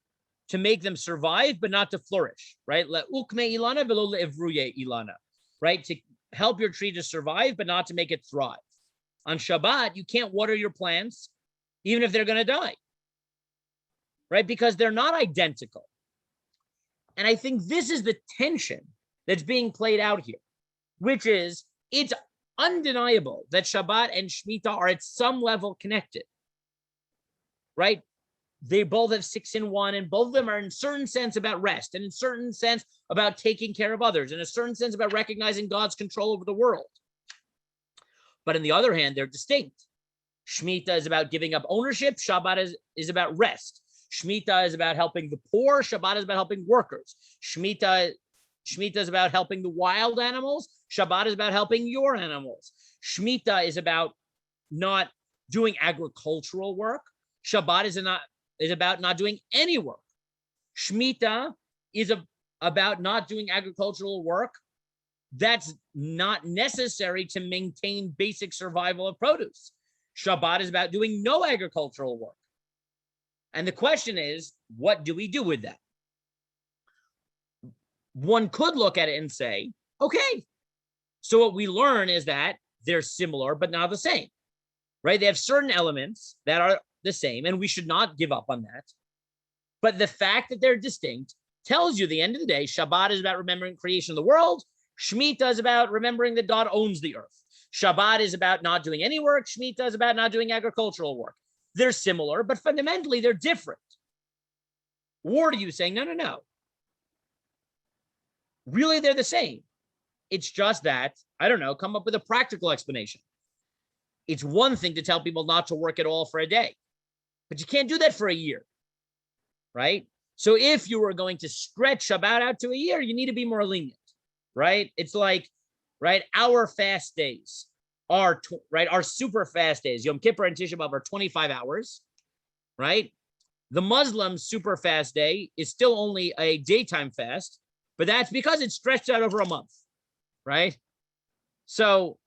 to make them survive, but not to flourish, right? Le'ukme ilana velo le'evruye ilana, right? To help your tree to survive, but not to make it thrive. On Shabbat, you can't water your plants, even if they're going to die, right? Because they're not identical. And I think this is the tension that's being played out here, which is it's undeniable that Shabbat and Shemitah are at some level connected, right? They both have 6 in 1, and both of them are in a certain sense about rest, and in a certain sense about taking care of others, and in a certain sense about recognizing God's control over the world. But on the other hand, they're distinct. Shemitah is about giving up ownership. Shabbat is about rest. Shmitta is about helping the poor. Shabbat is about helping workers. Shmitta is about helping the wild animals. Shabbat is about helping your animals. Shmitta is about not doing agricultural work. Shabbat is about not doing any work. Shmitta is about not doing agricultural work that's not necessary to maintain basic survival of produce. Shabbat is about doing no agricultural work. And the question is, what do we do with that? One could look at it and say, okay, so what we learn is that they're similar, but not the same, right? They have certain elements that are the same, and we should not give up on that. But the fact that they're distinct tells you, at the end of the day, Shabbat is about remembering creation of the world. Shemitah is about remembering that God owns the earth. Shabbat is about not doing any work. Shemitah is about not doing agricultural work. They're similar, but fundamentally they're different. Or are you saying, no. Really, they're the same. It's just that, I don't know, come up with a practical explanation. It's one thing to tell people not to work at all for a day, but you can't do that for a year, right? So if you were going to stretch Shabbat out to a year, you need to be more lenient, right? It's like, right, our fast days are, our super fast days, Yom Kippur and Tisha B'Av are 25 hours, right? The Muslim super fast day is still only a daytime fast, but that's because it's stretched out over a month, right? So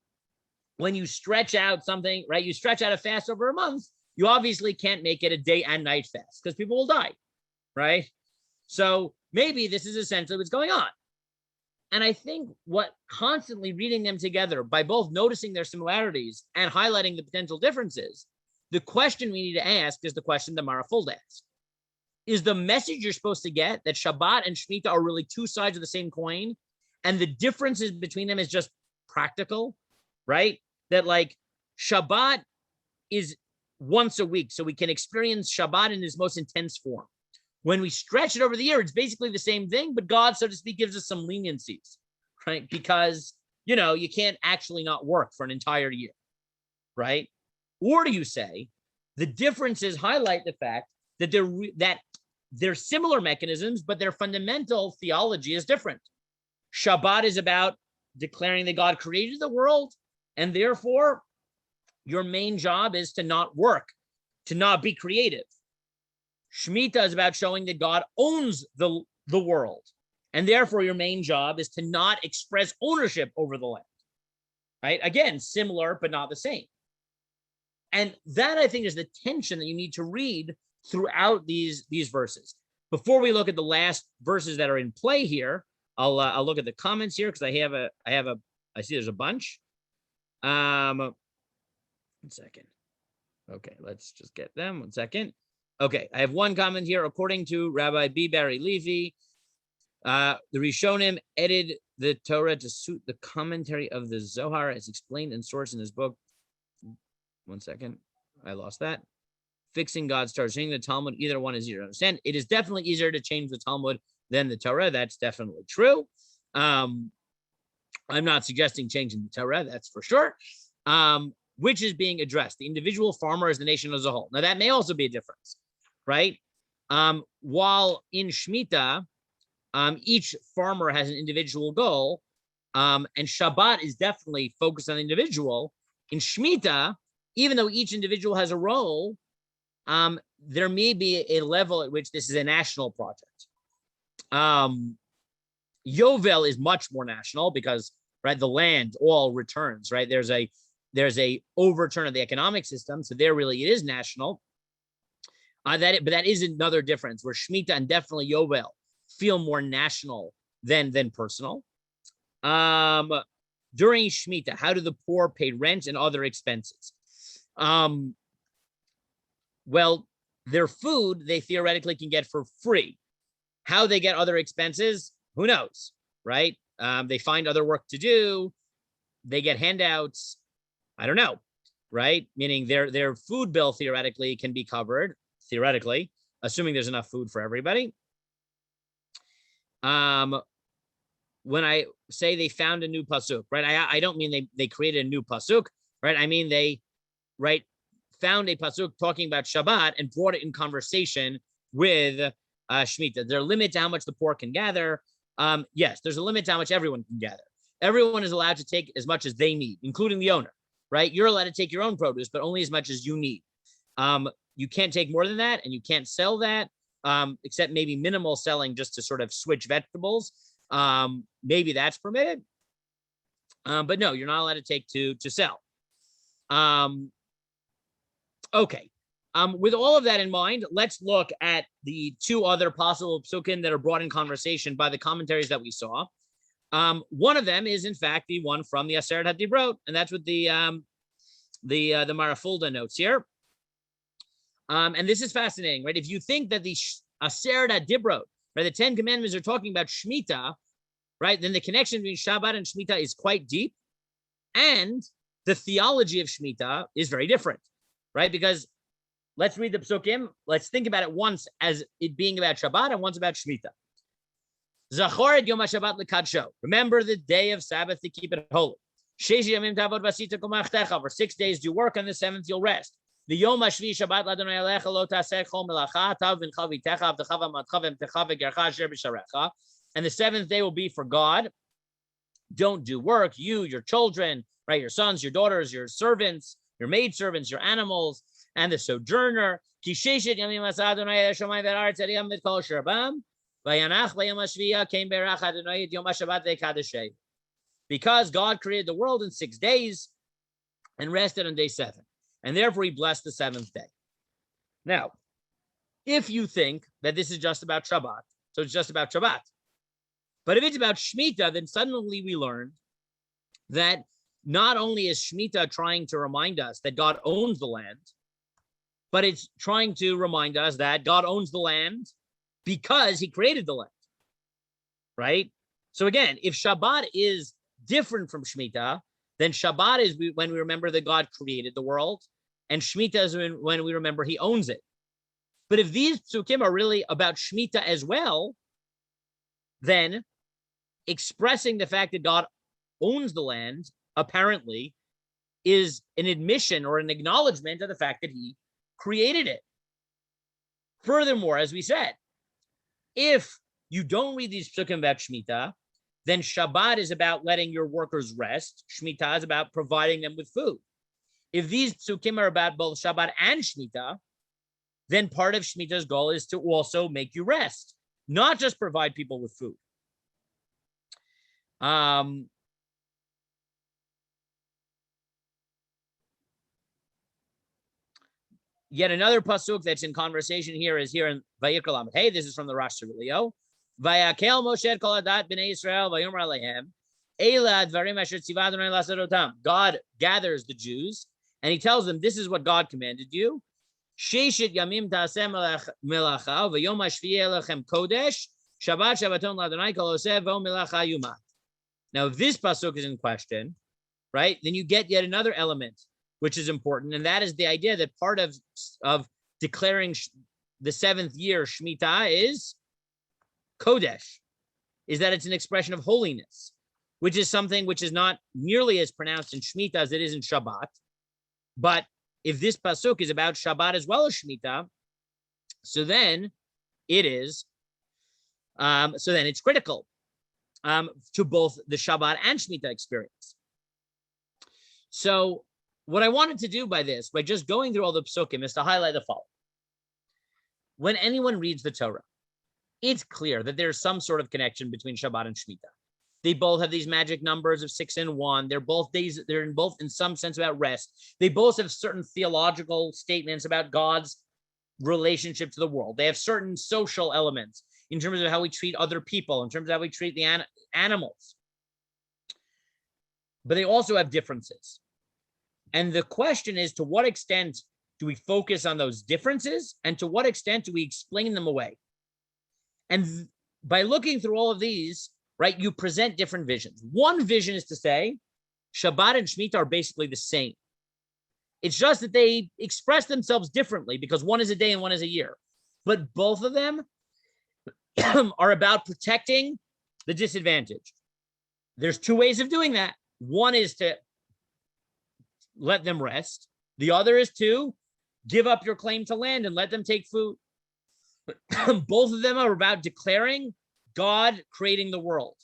when you stretch out something, right, you stretch out a fast over a month, you obviously can't make it a day and night fast because people will die, right? So maybe this is essentially what's going on. And I think what constantly reading them together by both noticing their similarities and highlighting the potential differences, the question we need to ask is the question that Mara Fuld asked. Is the message you're supposed to get that Shabbat and Shemitah are really two sides of the same coin, and the differences between them is just practical, right? That like Shabbat is once a week, so we can experience Shabbat in its most intense form. When we stretch it over the year, it's basically the same thing, but God, so to speak, gives us some leniencies, right? Because, you can't actually not work for an entire year, right? Or do you say the differences highlight the fact that they're similar mechanisms, but their fundamental theology is different? Shabbat is about declaring that God created the world, and therefore your main job is to not work, to not be creative. Shemitah is about showing that God owns the world, and therefore your main job is to not express ownership over the land, right? Again, similar, but not the same. And that, I think, is the tension that you need to read throughout these verses. Before we look at the last verses that are in play here, I'll look at the comments here because I see there's a bunch. 1 second. Okay, let's just get them. 1 second. Okay, I have one comment here. According to Rabbi B. Barry Levy, the Rishonim edited the Torah to suit the commentary of the Zohar as explained and sourced in his book. 1 second. I lost that. Fixing God's Torah, changing the Talmud, either one is easier to understand. It is definitely easier to change the Talmud than the Torah. That's definitely true. I'm not suggesting changing the Torah, that's for sure. Which is being addressed, the individual farmer as the nation as a whole. Now, that may also be a difference, right? While in Shmitta, each farmer has an individual goal, and Shabbat is definitely focused on the individual. In Shmitta, even though each individual has a role, there may be a level at which this is a national project. Yovel is much more national because, right, the land all returns, right? There's a overturn of the economic system, so there really it is national. But that is another difference where Shmitta and definitely Yovel feel more national than personal. During Shmitta, how do the poor pay rent and other expenses? Well, their food they theoretically can get for free. How they get other expenses, who knows, right? They find other work to do. They get handouts. I don't know, right? Meaning their food bill theoretically can be covered, theoretically, assuming there's enough food for everybody. When I say they found a new pasuk, right? I don't mean they created a new pasuk, right? I mean they, right, found a pasuk talking about Shabbat and brought it in conversation with Shemitah. There's a limit to how much the poor can gather. Yes, there's a limit to how much everyone can gather. Everyone is allowed to take as much as they need, including the owner, right? You're allowed to take your own produce, but only as much as you need. You can't take more than that, and you can't sell that, except maybe minimal selling just to sort of switch vegetables. Maybe that's permitted. But no, you're not allowed to take to sell. Okay. With all of that in mind, let's look at the two other possible psukim that are brought in conversation by the commentaries that we saw. One of them is, in fact, the one from the Aseret HaDibrot, and that's what the Marafulda notes here. And this is fascinating, right? If you think that the Aseret HaDibrot, right, the 10 Commandments are talking about Shemitah, right, then the connection between Shabbat and Shemitah is quite deep, and the theology of Shemitah is very different, right? Because let's read the psukim. Let's think about it once as it being about Shabbat and once about Shemitah. Zachor et Yom HaShabbat l'kadsho. Remember the day of Sabbath to keep it holy. Sheish yamim tavod v'asita kol malachtecha. For 6 days do work, on the 7th you'll rest. The Yom HaShvi Shabbat l'Adonai Alecha lo taseh chol melacha tav v'ncha v'itecha v'techa v'matcha v'mtecha v'gercha asher b'sharecha. And the 7th day will be for God. Don't do work. You, your children, right, your sons, your daughters, your servants, your maidservants, your animals, and the sojourner. Ki sheshet yamim asa Adonai el shamayim ve'aretz et yom mitkol sherbam. V'yanach v'yom hashviya came berach Adonai et yom hashabbat ve'kadeshei. Because God created the world in 6 days and rested on day 7. And therefore he blessed the 7th day. Now, if you think that this is just about Shabbat, so it's just about Shabbat. But if it's about Shemitah, then suddenly we learn that not only is Shemitah trying to remind us that God owns the land, but it's trying to remind us that God owns the land because he created the land, right? So again, if Shabbat is different from Shemitah, then Shabbat is when we remember that God created the world, and Shemitah is when we remember he owns it. But if these psukim are really about Shemitah as well, then expressing the fact that God owns the land, apparently, is an admission or an acknowledgement of the fact that he created it. Furthermore, as we said, if you don't read these psukim about Shemitah, then Shabbat is about letting your workers rest. Shemitah is about providing them with food. If these psukim are about both Shabbat and Shemitah, then part of Shemitah's goal is to also make you rest, not just provide people with food. Yet another pasuk that's in conversation here is here in Vayikra Lamed. Hey, this is from the Rosh Hashanah. Vayakel Moshe et kol adat b'nei Yisrael vayomer alehem Eila advarim asher tziva Adonai la'asot otam. God gathers the Jews and he tells them, this is what God commanded you. Sheshet yamim ta'aseh melacha, v'yom hashvi'i elechem kodesh, Shabbat Shabbaton l'Adonai kol oseh v'o melacha yumat. Now, if this pasuk is in question, right, then you get yet another element, which is important, and that is the idea that part of declaring the seventh year Shemitah is Kodesh, is that it's an expression of holiness, which is something which is not nearly as pronounced in Shemitah as it is in Shabbat. But if this pasuk is about Shabbat as well as Shemitah, so then it is, so then it's critical to both the Shabbat and Shemitah experience. So what I wanted to do by just going through all the psukim, is to highlight the following. When anyone reads the Torah, it's clear that there's some sort of connection between Shabbat and Shemitah. They both have these magic numbers of 6 and 1. They're both days, they're both in some sense about rest. They both have certain theological statements about God's relationship to the world. They have certain social elements in terms of how we treat other people, in terms of how we treat the animals. But they also have differences. And the question is, to what extent do we focus on those differences, and to what extent do we explain them away? And by looking through all of these, right, you present different visions. One vision is to say Shabbat and Shemitah are basically the same. It's just that they express themselves differently because one is a day and one is a year. But both of them are about protecting the disadvantaged. There's two ways of doing that. One is to let them rest. The other is to give up your claim to land and let them take food. Both of them are about declaring God creating the world,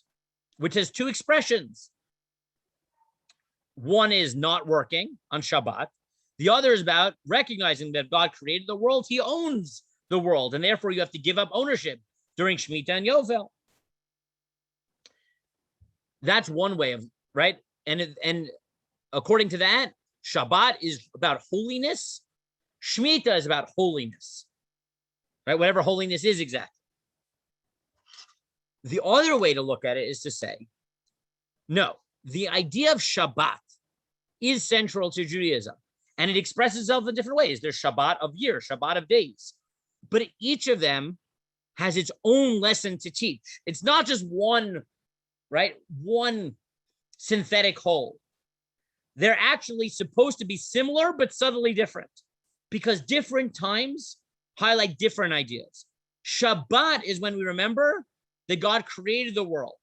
which has two expressions. One is not working on Shabbat. The other is about recognizing that God created the world. He owns the world, and therefore you have to give up ownership during Shmitta and Yovel. That's one way of, right? And according to that, Shabbat is about holiness. Shmitta is about holiness, right? Whatever holiness is exactly. The other way to look at it is to say, no, the idea of Shabbat is central to Judaism, and it expresses itself in different ways. There's Shabbat of years, Shabbat of days, but each of them has its own lesson to teach. It's not just one, right? One synthetic whole. They're actually supposed to be similar, but subtly different, because different times highlight different ideas. Shabbat is when we remember that God created the world,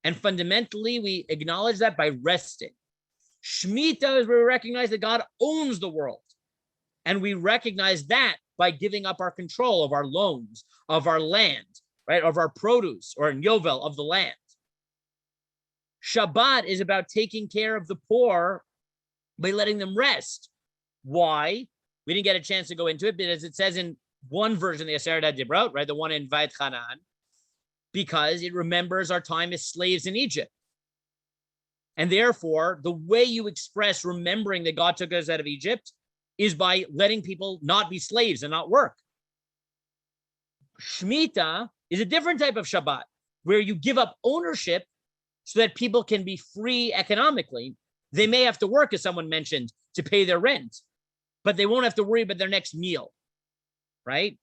and fundamentally we acknowledge that by resting. Shmitta is where we recognize that God owns the world, and we recognize that by giving up our control of our loans, of our land, right, of our produce, or in Yovel, of the land. Shabbat is about taking care of the poor by letting them rest. Why? We didn't get a chance to go into it, but as it says in one version, the Aseret HaDibrot, right, the one in Vayet Hanan, because it remembers our time as slaves in Egypt. And therefore, the way you express remembering that God took us out of Egypt is by letting people not be slaves and not work. Shmita is a different type of Shabbat, where you give up ownership so that people can be free economically. They may have to work, as someone mentioned, to pay their rent, but they won't have to worry about their next meal, right?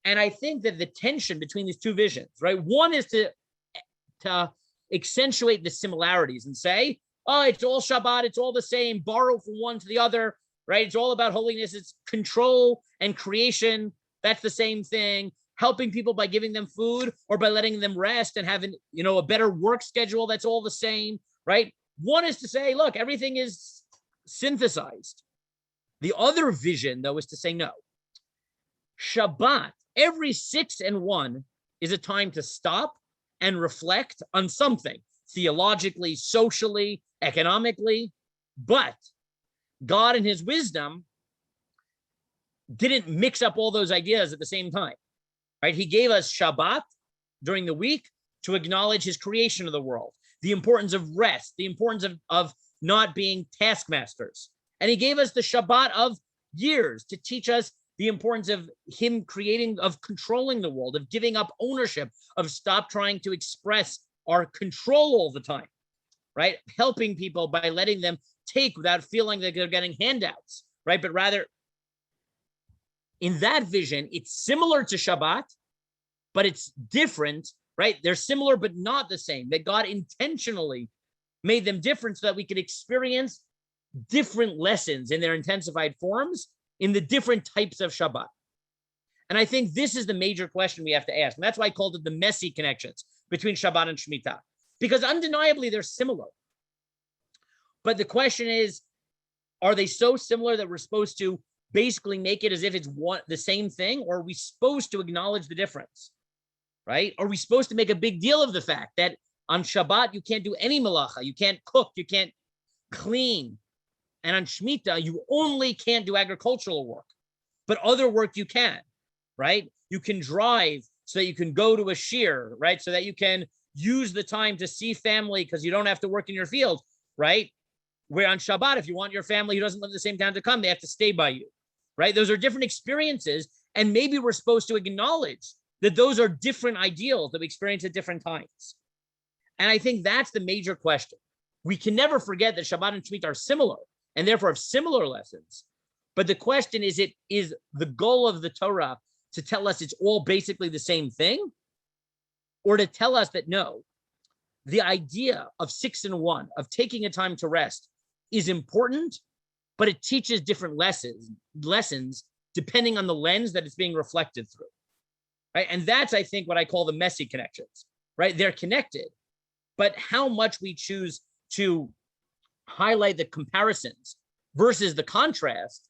And I think that the tension between these two visions, right? One is to accentuate the similarities and say, oh, it's all Shabbat, it's all the same, borrow from one to the other, right? It's all about holiness, it's control and creation, that's the same thing. Helping people by giving them food or by letting them rest and having, a better work schedule, that's all the same, right? One is to say, look, everything is synthesized. The other vision, though, is to say, no. Shabbat, every 6 and 1 is a time to stop and reflect on something, theologically, socially, economically. But God in his wisdom didn't mix up all those ideas at the same time, right? He gave us Shabbat during the week to acknowledge his creation of the world, the importance of rest, the importance of not being taskmasters. And he gave us the Shabbat of years to teach us the importance of him creating, of controlling the world, of giving up ownership, of stop trying to express our control all the time, right? Helping people by letting them take without feeling that they're getting handouts, right? But rather in that vision, it's similar to Shabbat, but it's different, right? They're similar, but not the same. That God intentionally made them different so that we could experience different lessons in their intensified forms in the different types of Shabbat. And I think this is the major question we have to ask. And that's why I called it the messy connections between Shabbat and Shemitah, because undeniably they're similar. But the question is, are they so similar that we're supposed to basically make it as if it's the same thing, or are we supposed to acknowledge the difference, right? Are we supposed to make a big deal of the fact that on Shabbat, you can't do any malacha, you can't cook, you can't clean. And on Shemitah, you only can't do agricultural work, but other work you can, right? You can drive so that you can go to a shear, right? So that you can use the time to see family because you don't have to work in your field, right? Where on Shabbat, if you want your family who doesn't live in the same town to come, they have to stay by you, right? Those are different experiences. And maybe we're supposed to acknowledge that those are different ideals that we experience at different times. And I think that's the major question. We can never forget that Shabbat and Shemitah are similar and therefore have similar lessons. But the question is, it is the goal of the Torah to tell us it's all basically the same thing, or to tell us that no, the idea of 6 and 1, of taking a time to rest, is important, but it teaches different lessons depending on the lens that it's being reflected through, right? And that's, I think, what I call the messy connections, right? They're connected, but how much we choose to highlight the comparisons versus the contrast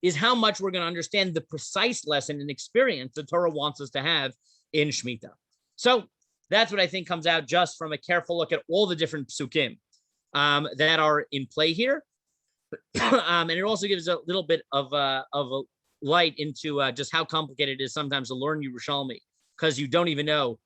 is how much we're going to understand the precise lesson and experience the Torah wants us to have in Shemitah. So that's what I think comes out just from a careful look at all the different psukim that are in play here. And it also gives a little bit of a light into just how complicated it is sometimes to learn Yerushalmi, because you don't even know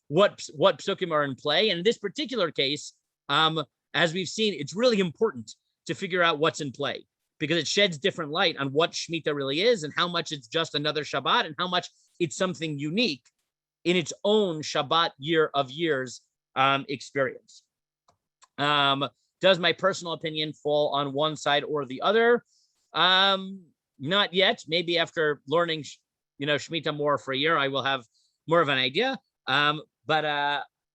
what psukim are in play. And in this particular case, as we've seen, it's really important to figure out what's in play, because it sheds different light on what Shemitah really is and how much it's just another Shabbat and how much it's something unique in its own Shabbat year of years experience. Does my personal opinion fall on one side or the other? Not yet. Maybe after learning, Shemitah more for a year, I will have more of an idea. But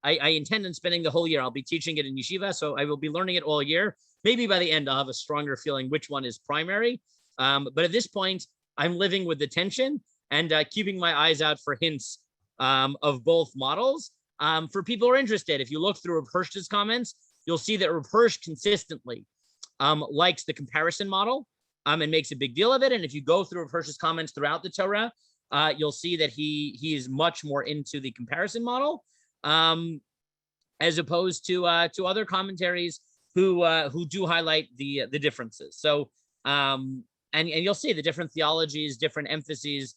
I intend on spending the whole year. I'll be teaching it in yeshiva, so I will be learning it all year. Maybe by the end, I'll have a stronger feeling which one is primary. But at this point, I'm living with the tension and keeping my eyes out for hints of both models. For people who are interested, if you look through Rav Hirsch's comments, you'll see that Rav Hirsch consistently likes the comparison model and makes a big deal of it. And if you go through Rav Hirsch's comments throughout the Torah, you'll see that he is much more into the comparison model, as opposed to other commentaries who do highlight the differences. So and you'll see the different theologies, different emphases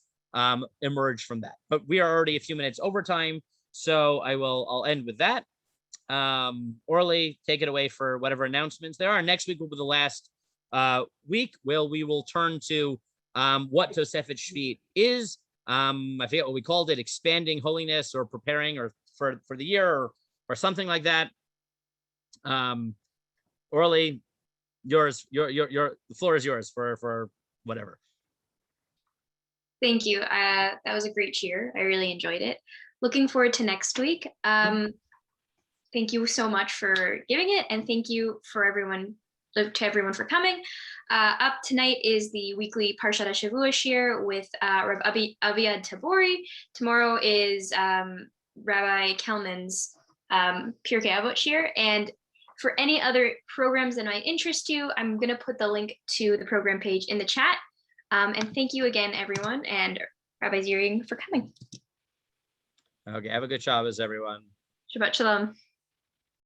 emerge from that. But we are already a few minutes over time, so I'll end with that. Orly, take it away for whatever announcements there are. Next week will be the last week. We will turn to what Tosefet Shvi'it is. I forget what we called it, expanding holiness or preparing or for the year or something like that. Orly, yours, the floor is yours for whatever. Thank you. That was a great cheer. I really enjoyed it. Looking forward to next week. Thank you so much for giving it, and thank you to everyone for coming. Up tonight is the weekly Parshat HaShavua shir with Rabbi Aviad Tabori. Tomorrow is Rabbi Kelman's Pirkei Avot shir, and for any other programs that might interest you, I'm going to put the link to the program page in the chat. And thank you again, everyone, and Rabbi Ziring for coming. Okay, have a good Shabbos, everyone. Shabbat Shalom.